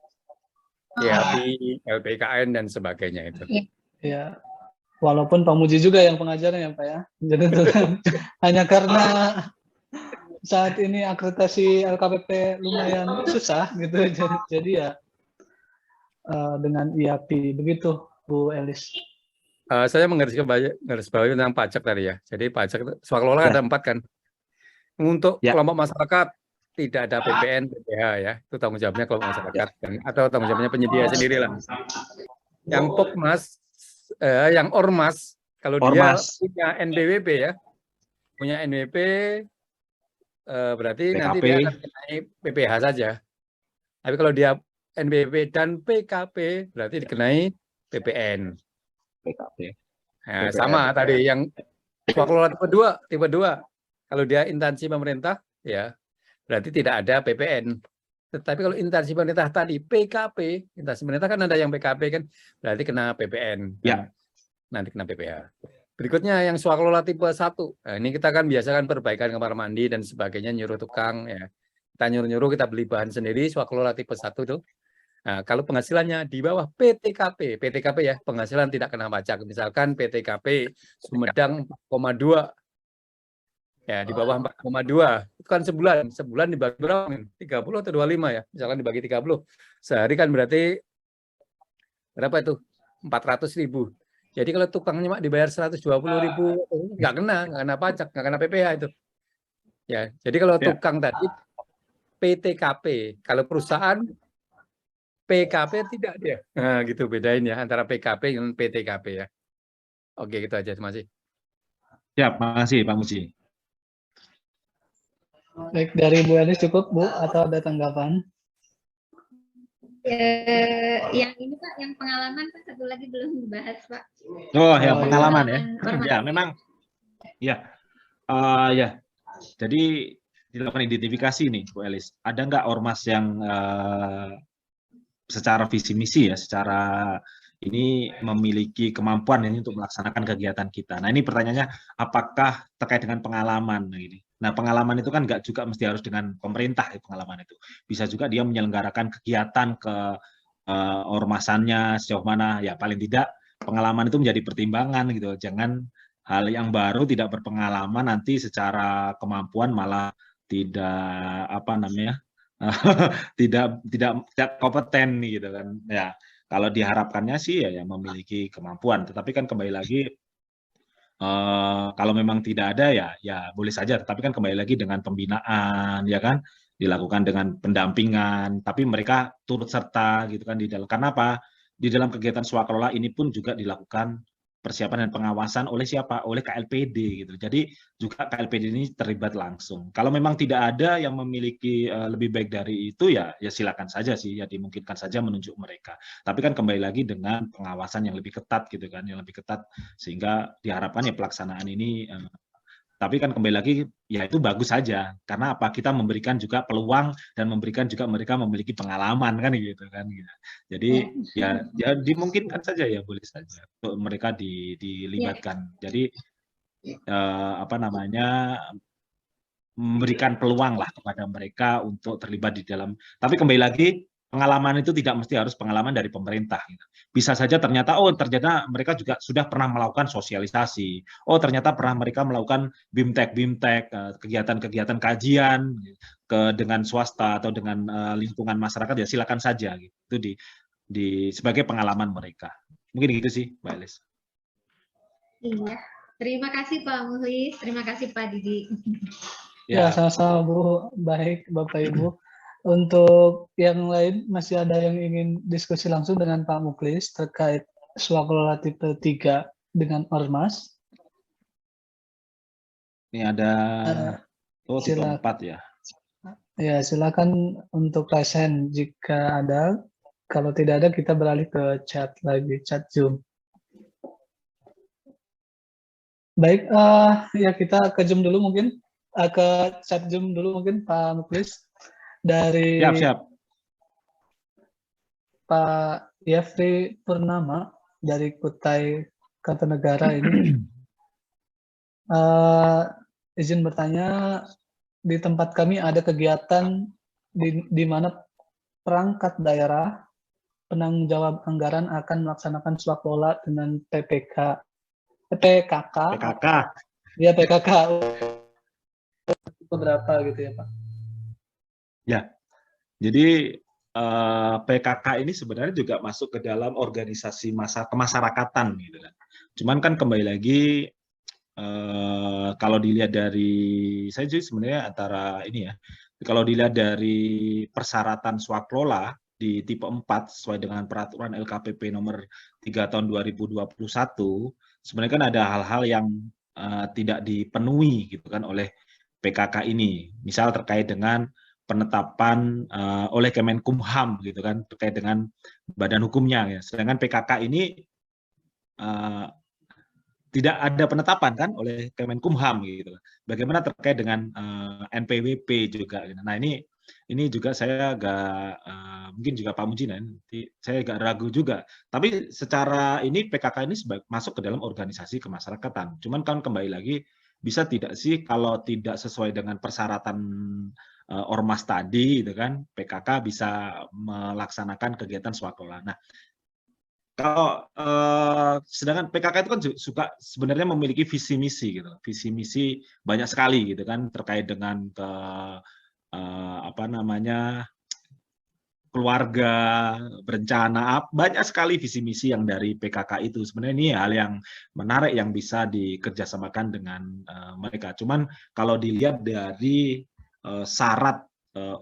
IAPI, LPKN dan sebagainya itu. Ya, walaupun Pak Muji juga yang pengajarnya ya Pak ya. Jadi itu kan hanya karena saat ini akreditasi LKPP lumayan susah gitu, jadi ya dengan IAPI begitu Bu Elis. Saya menggarisbawahi tentang pajak tadi ya. Jadi pajak swakelola Ya. ada 4 kan. Untuk Ya. kelompok masyarakat tidak ada PPN, PPH ya. Itu tanggung jawabnya kelompok masyarakat atau tanggung jawabnya penyedia sendirilah. Yang POKMAS, yang Ormas, kalau dia Ormas. punya NBWP ya, punya NWP berarti nanti PKP. dia akan dikenai PPH saja. Tapi kalau dia NBWP dan PKP berarti dikenai PPN. PKP. Nah, PPN. sama tadi yang swakelola tipe 2. Kalau dia instansi pemerintah ya berarti tidak ada PPN. Tetapi kalau instansi pemerintah tadi PKP, instansi pemerintah kan ada yang PKP kan, berarti kena PPN. Ya. Nanti kena PPH. Berikutnya yang swakelola tipe 1. Nah, ini kita kan biasakan perbaikan kamar mandi dan sebagainya, nyuruh tukang ya. Kita nyuruh-nyuruh, kita beli bahan sendiri, swakelola tipe 1 itu. Nah, kalau penghasilannya di bawah PTKP ya, penghasilan tidak kena pajak. Misalkan PTKP Sumedang 4,2. Ya, di bawah 4,2. Itu kan sebulan dibagi berapa? 30 atau 25 ya. Misalkan dibagi 30. Sehari kan berarti berapa itu? 400.000. Jadi kalau tukangnya mak dibayar 120.000, nggak kena pajak, nggak kena PPH itu. Ya, jadi kalau tukang tadi PTKP, kalau perusahaan PKP tidak dia. Nah, gitu bedain ya antara PKP dengan PTKP ya. Oke, gitu aja, terima kasih. Siap, makasih Pak Muji. Baik, dari Bu Elis cukup Bu atau ada tanggapan? Yang ini Pak, yang pengalaman Pak, satu lagi belum dibahas Pak. Oh, yang pengalaman ya. Ormas. Ya, memang. Ya, ya. Jadi dilakukan identifikasi nih, Bu Elis. Ada nggak ormas yang secara visi misi ya, secara ini memiliki kemampuan ini untuk melaksanakan kegiatan kita. Nah, ini pertanyaannya, apakah terkait dengan pengalaman ini? Nah, pengalaman itu kan nggak juga mesti harus dengan pemerintah, pengalaman itu. Bisa juga dia menyelenggarakan kegiatan ke ormasannya sejauh mana, ya paling tidak pengalaman itu menjadi pertimbangan gitu. Jangan hal yang baru tidak berpengalaman nanti secara kemampuan malah tidak apa namanya tidak kompeten gitu kan ya. Kalau diharapkannya sih ya memiliki kemampuan, tetapi kan kembali lagi kalau memang tidak ada ya boleh saja, tetapi kan kembali lagi dengan pembinaan ya kan, dilakukan dengan pendampingan, tapi mereka turut serta gitu kan di dalam. Karena apa? Di dalam kegiatan swakelola ini pun juga dilakukan persiapan dan pengawasan oleh siapa? Oleh KLPD gitu. Jadi juga KLPD ini terlibat langsung. Kalau memang tidak ada yang memiliki lebih baik dari itu ya silakan saja sih, ya dimungkinkan saja menunjuk mereka. Tapi kan kembali lagi dengan pengawasan yang lebih ketat gitu kan, yang lebih ketat sehingga diharapkan ya pelaksanaan ini tapi kan kembali lagi ya itu bagus saja karena apa, kita memberikan juga peluang dan memberikan juga mereka memiliki pengalaman kan gitu kan. Jadi ya dimungkinkan saja ya boleh saja untuk mereka dilibatkan. Jadi apa namanya memberikan peluang lah kepada mereka untuk terlibat di dalam. Tapi kembali lagi pengalaman itu tidak mesti harus pengalaman dari pemerintah. Bisa saja ternyata mereka juga sudah pernah melakukan sosialisasi. Oh ternyata pernah mereka melakukan BIMTEK, kegiatan-kegiatan kajian dengan swasta atau dengan lingkungan masyarakat ya silakan saja. Itu sebagai pengalaman mereka. Mungkin gitu sih, Mbak Elis. Iya, terima kasih Pak Muhlis, terima kasih Pak Didi. Ya, sama-sama Bu. Baik Bapak Ibu. Untuk yang lain, masih ada yang ingin diskusi langsung dengan Pak Mukhlis terkait swakelola tipe 3 dengan Ormas? Ini ada tipe 4 ya. Ya, silakan untuk raise hand jika ada. Kalau tidak ada, kita beralih ke chat lagi, chat Zoom. Baik, ya kita ke Zoom dulu mungkin, ke chat Zoom dulu mungkin Pak Muklis. Dari Siap. Pak Yefri Purnama dari Kutai Kartanegara ini. Izin bertanya, di tempat kami ada kegiatan di mana perangkat daerah penanggung jawab anggaran akan melaksanakan swakelola dengan PKK. Ya, PKK berapa gitu ya Pak? Ya, jadi PKK ini sebenarnya juga masuk ke dalam organisasi kemasyarakatan gitu kan. Cuman kan kembali lagi kalau dilihat dari saya juga sebenarnya antara ini ya, kalau dilihat dari persyaratan swaklola di tipe 4 sesuai dengan peraturan LKPP nomor 3 tahun 2021, sebenarnya kan ada hal-hal yang tidak dipenuhi gitu kan oleh PKK ini. Misal terkait dengan penetapan oleh Kemenkumham gitu kan, terkait dengan badan hukumnya ya. Sedangkan PKK ini tidak ada penetapan kan oleh Kemenkumham gitu. Bagaimana terkait dengan NPWP juga. Nah ini juga saya agak mungkin juga Pak Muji nanti saya agak ragu juga. Tapi secara ini PKK ini masuk ke dalam organisasi kemasyarakatan. Cuman kan kembali lagi bisa tidak sih kalau tidak sesuai dengan persyaratan ormas tadi gitu kan, PKK bisa melaksanakan kegiatan swakelola. Nah, kalau sedangkan PKK itu kan juga sebenarnya memiliki visi misi gitu, visi misi banyak sekali gitu kan terkait dengan apa namanya keluarga berencana, banyak sekali visi misi yang dari PKK itu. Sebenarnya ini hal yang menarik yang bisa dikerjasamakan dengan mereka. Cuman kalau dilihat dari syarat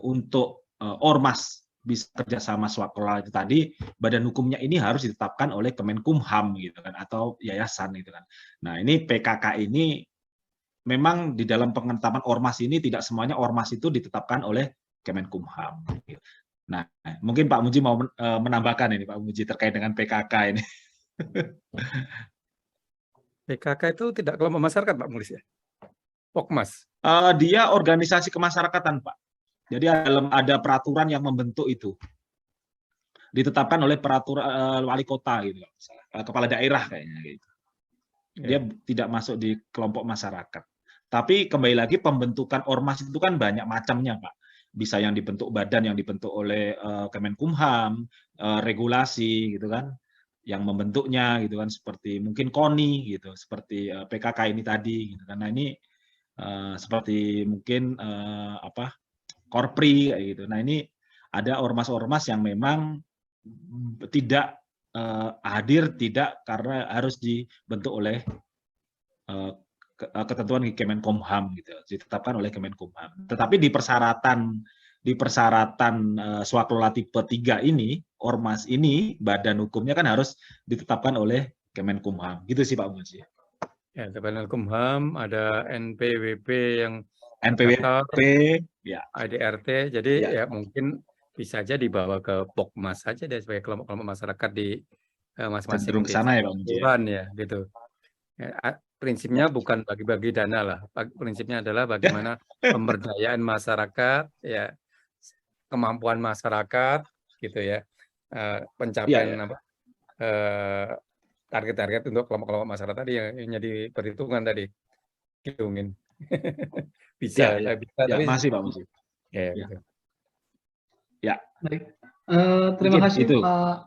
untuk ormas bisa kerjasama swakelola itu tadi, badan hukumnya ini harus ditetapkan oleh Kemenkumham gitu kan, atau yayasan gitu kan. Nah ini PKK ini memang di dalam penetapan ormas ini tidak semuanya ormas itu ditetapkan oleh Kemenkumham. Nah mungkin Pak Muji mau menambahkan ini Pak Muji terkait dengan PKK ini. PKK itu tidak kelompok masyarakat Pak Mulis ya? Pokmas. Dia organisasi kemasyarakatan Pak. Jadi ada peraturan yang membentuk itu, ditetapkan oleh peraturan wali kota gitu, kepala daerah kayaknya gitu. Dia tidak masuk di kelompok masyarakat. Tapi kembali lagi pembentukan ormas itu kan banyak macamnya Pak. Bisa yang dibentuk badan yang dibentuk oleh Kemenkumham, regulasi gitu kan, yang membentuknya gitu kan, seperti mungkin KONI gitu, seperti PKK ini tadi gitu kan. Nah ini seperti mungkin apa Korpri kayak gitu. Nah ini ada ormas-ormas yang memang tidak hadir tidak karena harus dibentuk oleh ketentuan Kemenkumham gitu, ditetapkan oleh Kemenkumham. Tetapi di persyaratan swakelola tipe 3 ini, ormas ini badan hukumnya kan harus ditetapkan oleh Kemenkumham. Gitu sih Pak Muji. Ya, Kemenkumham, ada NPWP yang NPWP, ya. ADRT, jadi ya mungkin bisa aja dibawa ke Pokmas saja deh sebagai kelompok-kelompok masyarakat di masing-masing Cenderung ke sana ya Pak Muji. ya gitu. Ya, prinsipnya bukan bagi-bagi dana lah. Prinsipnya adalah bagaimana pemberdayaan masyarakat, ya kemampuan masyarakat, gitu ya, pencapaian apa target-target untuk kelompok-kelompok masyarakat tadi yang diperhitungkan tadi, gitu mungkin. Bisa, bisa. Ya, tapi masih Pak Muji. Ya, gitu. Ya. Baik. Terima mungkin kasih itu. Pak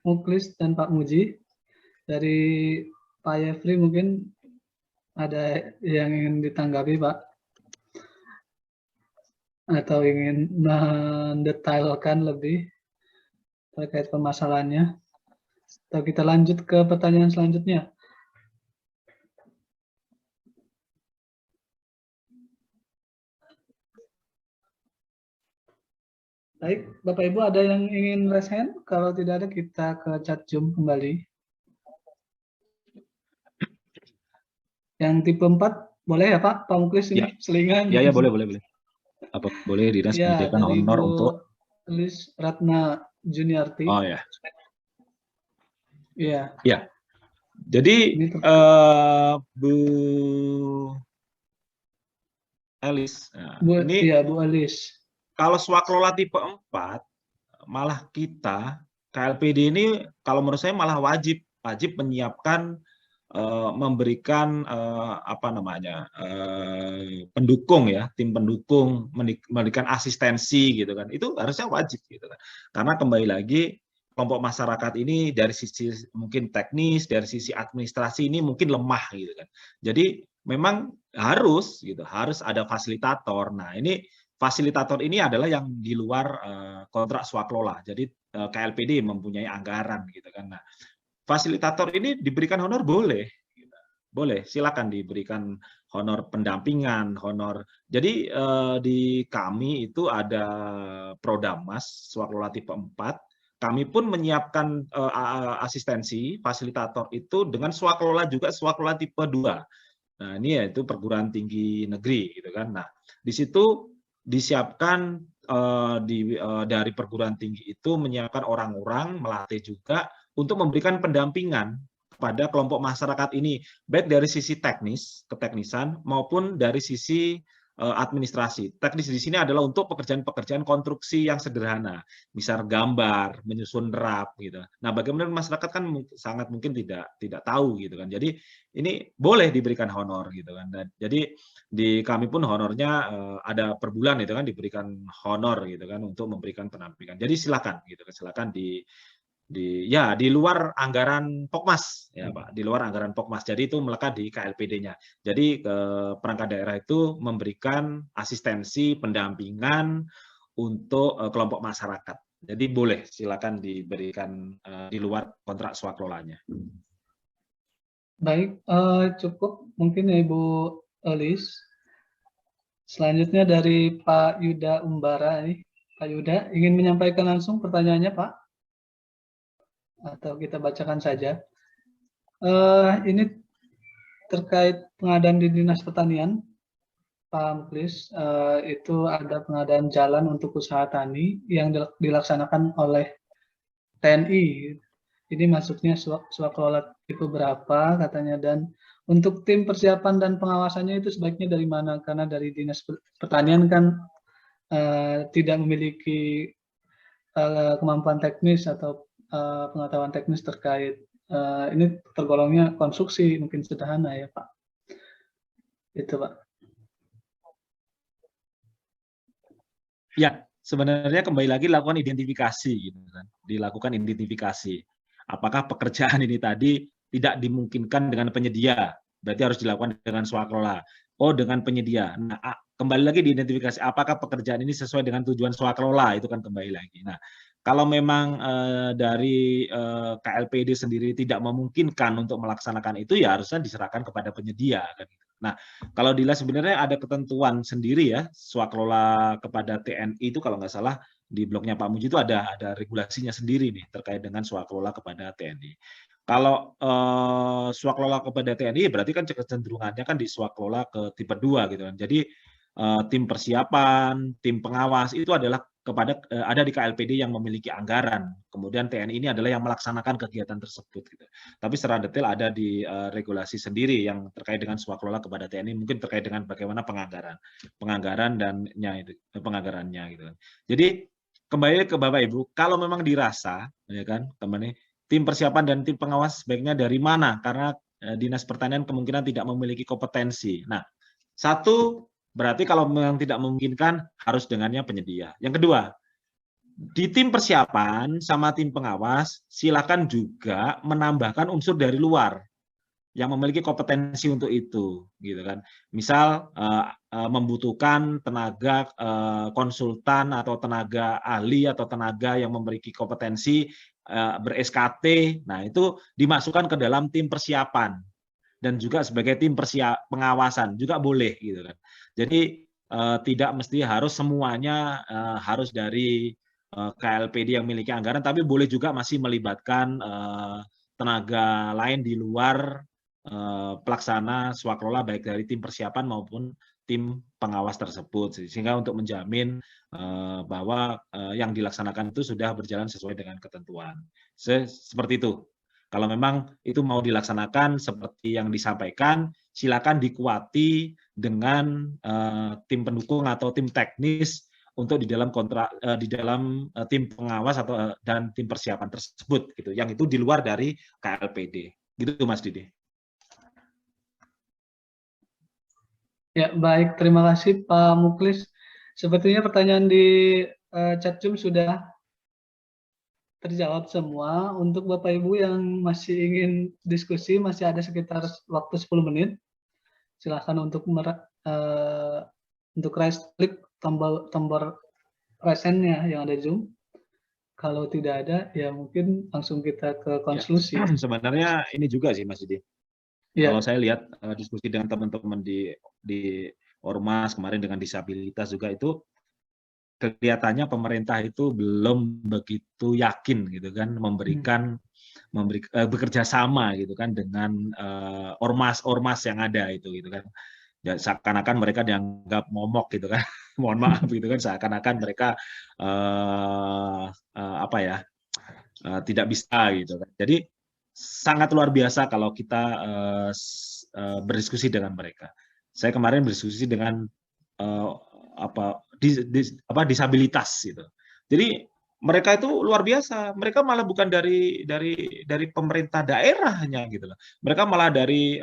Muklis dan Pak Muji. Dari Pak Yefri mungkin ada yang ingin ditanggapi Pak? Atau ingin mendetailkan lebih terkait permasalahannya? Atau kita lanjut ke pertanyaan selanjutnya? Baik, Bapak Ibu ada yang ingin raise hand? Kalau tidak ada kita ke chat Zoom kembali. Yang tipe 4 boleh ya Pak? Pak Muklis ini selingan. Ya boleh. Apa boleh dinas Ya, menyediakan dari honor Bu untuk Elis Ratna Juniarti. Oh ya. Iya, Ya. Jadi ini terkait. Bu Elis, nah, Bu, ini iya Bu Elis. kalau swaklola tipe 4 malah kita KLPD ini kalau menurut saya malah wajib menyiapkan memberikan apa namanya pendukung ya, tim pendukung, memberikan asistensi gitu kan, itu harusnya wajib gitu kan, karena kembali lagi kelompok masyarakat ini dari sisi mungkin teknis, dari sisi administrasi ini mungkin lemah gitu kan, jadi memang harus gitu, harus ada fasilitator. Nah ini fasilitator ini adalah yang di luar kontrak swaklola, jadi KLPD mempunyai anggaran gitu kan. Nah, fasilitator ini diberikan honor boleh, silakan diberikan honor pendampingan, honor. Jadi di kami itu ada Prodamas swaklola tipe 4. Kami pun menyiapkan asistensi fasilitator itu dengan swaklola juga swaklola tipe 2. Nah, ini yaitu perguruan tinggi negeri gitu kan. Nah, di situ disiapkan dari perguruan tinggi itu menyiapkan orang-orang, melatih juga untuk memberikan pendampingan kepada kelompok masyarakat ini, baik dari sisi teknis, keteknisan, maupun dari sisi administrasi. Teknis di sini adalah untuk pekerjaan-pekerjaan konstruksi yang sederhana, misal gambar, menyusun draft gitu. Nah, bagaimana masyarakat kan sangat mungkin tidak tahu gitu kan. Jadi ini boleh diberikan honor gitu kan. Dan jadi di kami pun honornya ada per bulan itu kan diberikan honor gitu kan untuk memberikan pendampingan. Jadi silakan gitu kan, silakan di luar anggaran Pokmas ya Pak, di luar anggaran Pokmas. Jadi itu melekat di KLPD-nya. Jadi perangkat daerah itu memberikan asistensi pendampingan untuk kelompok masyarakat. Jadi boleh silakan diberikan di luar kontrak swakelolanya. Baik, cukup mungkin ya Ibu Elis. Selanjutnya dari Pak Yuda Umbara nih. Pak Yuda ingin menyampaikan langsung pertanyaannya Pak? Atau kita bacakan saja. Ini terkait pengadaan di Dinas Pertanian, Pak Muklis, itu ada pengadaan jalan untuk usaha tani yang dilaksanakan oleh TNI. Ini masuknya swakelola tipe berapa katanya, dan untuk tim persiapan dan pengawasannya itu sebaiknya dari mana? Karena dari Dinas Pertanian kan tidak memiliki kemampuan teknis atau pengetahuan teknis terkait ini tergolongnya konstruksi mungkin sederhana ya Pak. Itu Pak. Ya, sebenarnya kembali lagi lakukan identifikasi gitu kan. Dilakukan identifikasi. Apakah pekerjaan ini tadi tidak dimungkinkan dengan penyedia? Berarti harus dilakukan dengan swakelola. Oh, dengan penyedia. Nah, kembali lagi diidentifikasi apakah pekerjaan ini sesuai dengan tujuan swakelola, itu kan kembali lagi. Nah, kalau memang dari KLPD sendiri tidak memungkinkan untuk melaksanakan itu, ya harusnya diserahkan kepada penyedia. Nah, kalau dilihat sebenarnya ada ketentuan sendiri ya, swakelola kepada TNI itu kalau nggak salah di blognya Pak Muji itu ada regulasinya sendiri nih terkait dengan swakelola kepada TNI. Kalau swakelola kepada TNI berarti kan kecenderungannya kan di swakelola ke tipe 2 gitu kan. Jadi tim persiapan, tim pengawas itu adalah ada di KLPD yang memiliki anggaran. Kemudian TNI ini adalah yang melaksanakan kegiatan tersebut gitu. Tapi secara detail ada di regulasi sendiri yang terkait dengan swakelola kepada TNI, mungkin terkait dengan bagaimana penganggaran dan penganggarannya gitu. Jadi kembali ke Bapak Ibu, kalau memang dirasa ya kan, teman-teman, tim persiapan dan tim pengawas sebaiknya dari mana? Karena Dinas Pertanian kemungkinan tidak memiliki kompetensi. Nah, satu berarti kalau memang tidak memungkinkan harus dengannya penyedia. Yang kedua, di tim persiapan sama tim pengawas silakan juga menambahkan unsur dari luar yang memiliki kompetensi untuk itu, gitu kan. Misal membutuhkan tenaga konsultan atau tenaga ahli atau tenaga yang memiliki kompetensi ber-SKT, nah itu dimasukkan ke dalam tim persiapan dan juga sebagai tim pengawasan juga boleh, gitu kan. Jadi tidak mesti harus semuanya harus dari KLPD yang memiliki anggaran, tapi boleh juga masih melibatkan tenaga lain di luar pelaksana swakelola baik dari tim persiapan maupun tim pengawas tersebut, sehingga untuk menjamin bahwa yang dilaksanakan itu sudah berjalan sesuai dengan ketentuan. Seperti itu. Kalau memang itu mau dilaksanakan seperti yang disampaikan, silakan dikuati dengan tim pendukung atau tim teknis untuk di dalam tim pengawas atau dan tim persiapan tersebut, gitu. Yang itu di luar dari KLPD, gitu Mas Didi. Ya, baik. Terima kasih Pak Muklis. Sepertinya pertanyaan di chat Zoom sudah terjawab semua. Untuk Bapak Ibu yang masih ingin diskusi, masih ada sekitar waktu 10 menit. Silakan untuk raise klik tombol presennya yang ada Zoom. Kalau tidak ada, ya mungkin langsung kita ke konklusi. Ya, sebenarnya ini juga sih Mas Didi. Ya. Kalau saya lihat diskusi dengan teman-teman di Ormas kemarin dengan disabilitas juga, itu kelihatannya pemerintah itu belum begitu yakin gitu kan bekerja sama gitu kan dengan ormas yang ada itu gitu kan. Ya, seakan-akan mereka dianggap momok gitu kan. Mohon maaf gitu kan, seakan-akan mereka tidak bisa gitu kan. Jadi sangat luar biasa kalau kita berdiskusi dengan mereka. Saya kemarin berdiskusi dengan disabilitas gitu. Jadi mereka itu luar biasa. Mereka malah bukan dari pemerintah daerahnya gitu loh. Mereka malah dari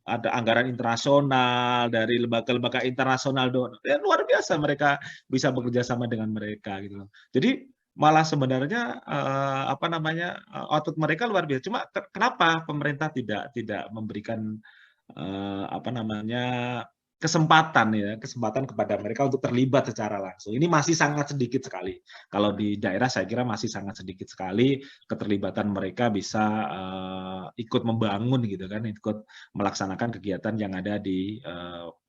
ada anggaran internasional, dari lembaga-lembaga internasional. Ya, luar biasa mereka bisa bekerja sama dengan mereka gitu loh. Jadi malah sebenarnya output mereka luar biasa. Cuma kenapa pemerintah tidak memberikan kesempatan kepada mereka untuk terlibat secara langsung. Ini masih sangat sedikit sekali. Kalau di daerah saya kira masih sangat sedikit sekali keterlibatan mereka bisa ikut membangun gitu kan, ikut melaksanakan kegiatan yang ada di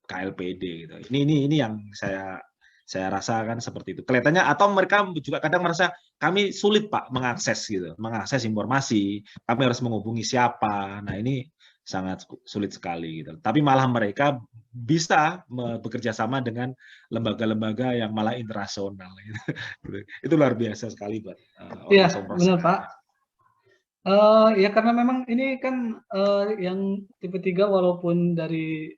KLPD gitu. Ini yang saya rasakan seperti itu. Kelihatannya atau mereka juga kadang merasa kami sulit Pak mengakses informasi, kami harus menghubungi siapa. Nah, ini sangat sulit sekali gitu. Tapi malah mereka bisa bekerja sama dengan lembaga-lembaga yang malah internasional gitu. Itu luar biasa sekali buat Iya, benar Pak. Ya karena memang ini kan yang tipe 3 walaupun dari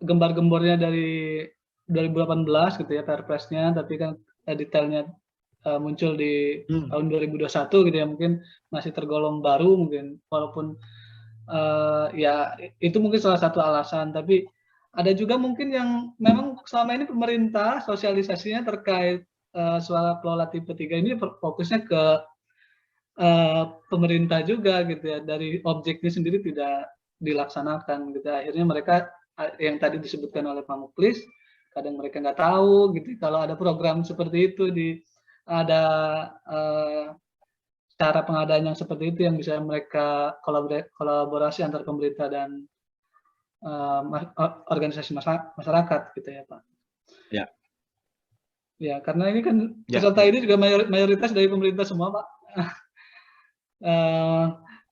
gembar-gembornya dari 2018 gitu ya Perpresnya, tapi kan detailnya muncul di tahun 2021 gitu ya, mungkin masih tergolong baru mungkin, walaupun ya itu mungkin salah satu alasan. Tapi ada juga mungkin yang memang selama ini pemerintah sosialisasinya terkait suara kelola tipe 3 ini fokusnya ke pemerintah juga gitu ya, dari objeknya sendiri tidak dilaksanakan gitu. Akhirnya mereka yang tadi disebutkan oleh Pak Muklis, kadang mereka nggak tahu gitu kalau ada program seperti itu, ada cara pengadaan yang seperti itu yang bisa mereka kolaborasi antar pemerintah dan organisasi masyarakat gitu ya Pak. Ya. Ya, karena ini kan peserta ini juga mayoritas dari pemerintah semua Pak.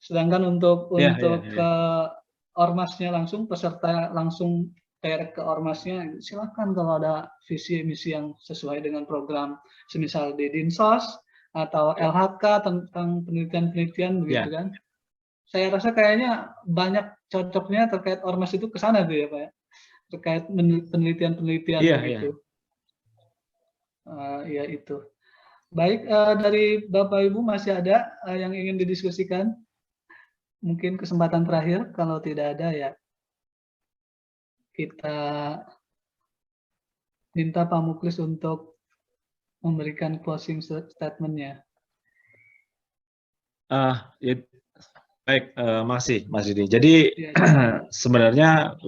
Sedangkan untuk ormasnya langsung, peserta langsung direct ke ormasnya, silakan kalau ada visi misi yang sesuai dengan program, semisal di Dinsos atau LHK tentang penelitian-penelitian begitu kan. Saya rasa kayaknya banyak cocoknya terkait ormas itu ke sana tuh ya Pak ya. Terkait penelitian-penelitian begitu. Ya itu. Baik, dari Bapak Ibu masih ada yang ingin didiskusikan? Mungkin kesempatan terakhir, kalau tidak ada ya kita minta Pak Muklis untuk memberikan closing statement-nya. Baik, makasih Mas Didi. Jadi sebenarnya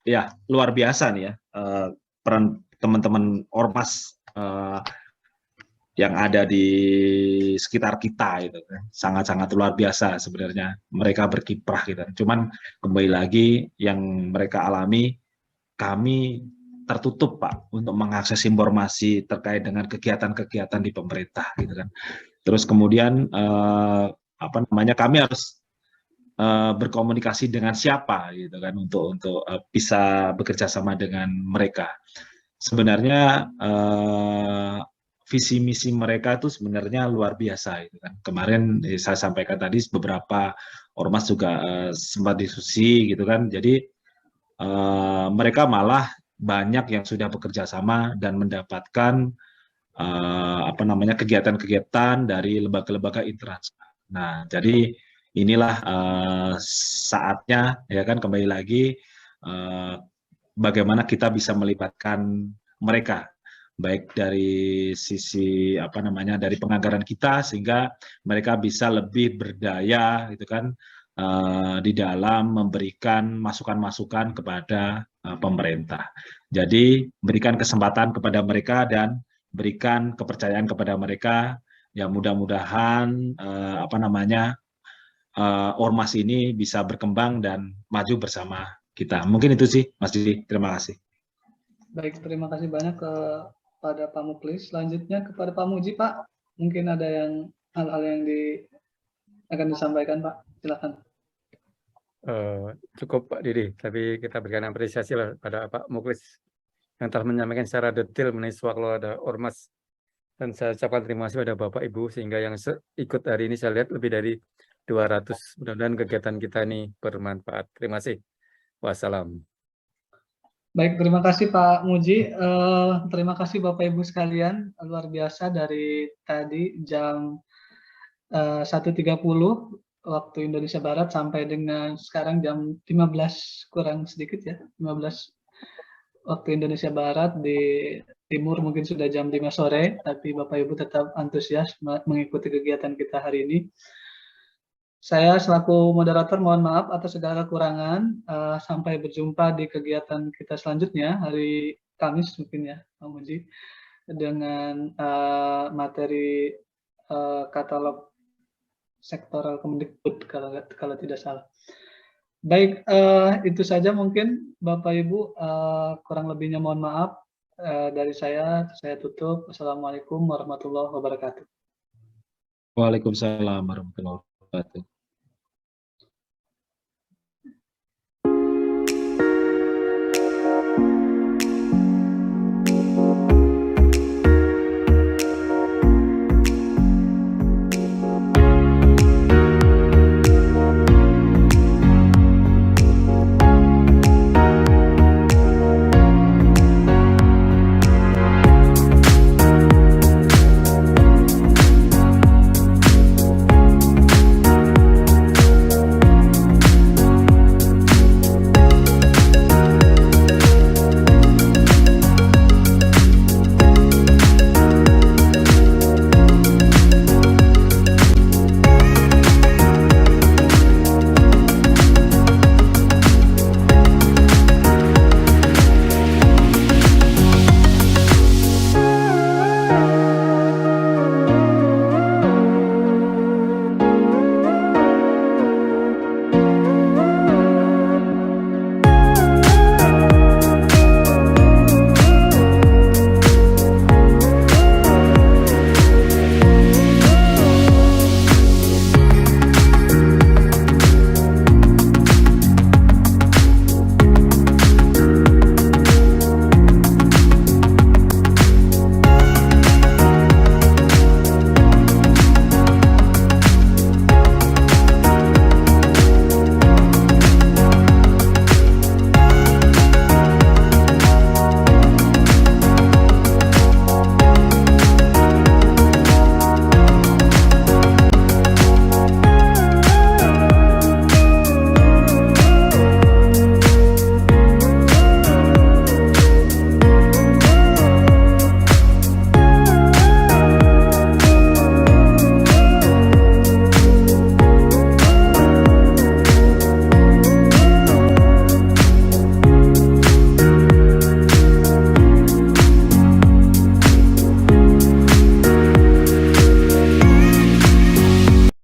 ya luar biasa nih ya peran teman-teman ormas yang ada di sekitar kita itu kan, sangat-sangat luar biasa sebenarnya mereka berkiprah gitu. Cuman kembali lagi yang mereka alami, kami tertutup Pak untuk mengakses informasi terkait dengan kegiatan-kegiatan di pemerintah gitu kan. Terus kemudian kami harus berkomunikasi dengan siapa gitu kan untuk bisa bekerja sama dengan mereka. Sebenarnya visi misi mereka itu sebenarnya luar biasa gitu kan. Kemarin saya sampaikan tadi beberapa ormas juga sempat diskusi gitu kan. Jadi mereka malah banyak yang sudah bekerja sama dan mendapatkan kegiatan-kegiatan dari lembaga-lembaga internasional. Nah, jadi inilah saatnya ya kan kembali lagi bagaimana kita bisa melibatkan mereka baik dari sisi dari penganggaran kita sehingga mereka bisa lebih berdaya gitu kan di dalam memberikan masukan-masukan kepada pemerintah. Jadi berikan kesempatan kepada mereka dan berikan kepercayaan kepada mereka. Ya mudah-mudahan ormas ini bisa berkembang dan maju bersama kita. Mungkin itu sih, Mas Didi. Terima kasih. Baik, terima kasih banyak kepada Pak Muklis. Selanjutnya kepada Pak Muji, Pak. Mungkin ada hal-hal yang akan disampaikan, Pak. Silakan. Cukup Pak Didi, tapi kita berikan apresiasi lah pada Pak Muklis yang telah menyampaikan secara detail mengenai swaklola ormas. Dan saya ucapkan terima kasih pada Bapak Ibu sehingga yang ikut hari ini saya lihat lebih dari 200. Mudah-mudahan kegiatan kita ini bermanfaat. Terima kasih. Wassalam. Baik, terima kasih Pak Muji. Terima kasih Bapak Ibu sekalian. Luar biasa dari tadi jam 1.30 waktu Indonesia Barat sampai dengan sekarang jam 15 kurang sedikit ya, 15 waktu Indonesia Barat. Di timur mungkin sudah jam 5 sore, tapi Bapak Ibu tetap antusias mengikuti kegiatan kita hari ini. Saya selaku moderator mohon maaf atas segala kekurangan. Sampai berjumpa di kegiatan kita selanjutnya hari Kamis mungkin ya, Pak Muji, dengan materi katalog sektoral Kemendikbud kalau tidak salah. Baik, itu saja mungkin Bapak Ibu, kurang lebihnya mohon maaf. Dari saya tutup. Assalamualaikum warahmatullahi wabarakatuh. Waalaikumsalam warahmatullahi wabarakatuh.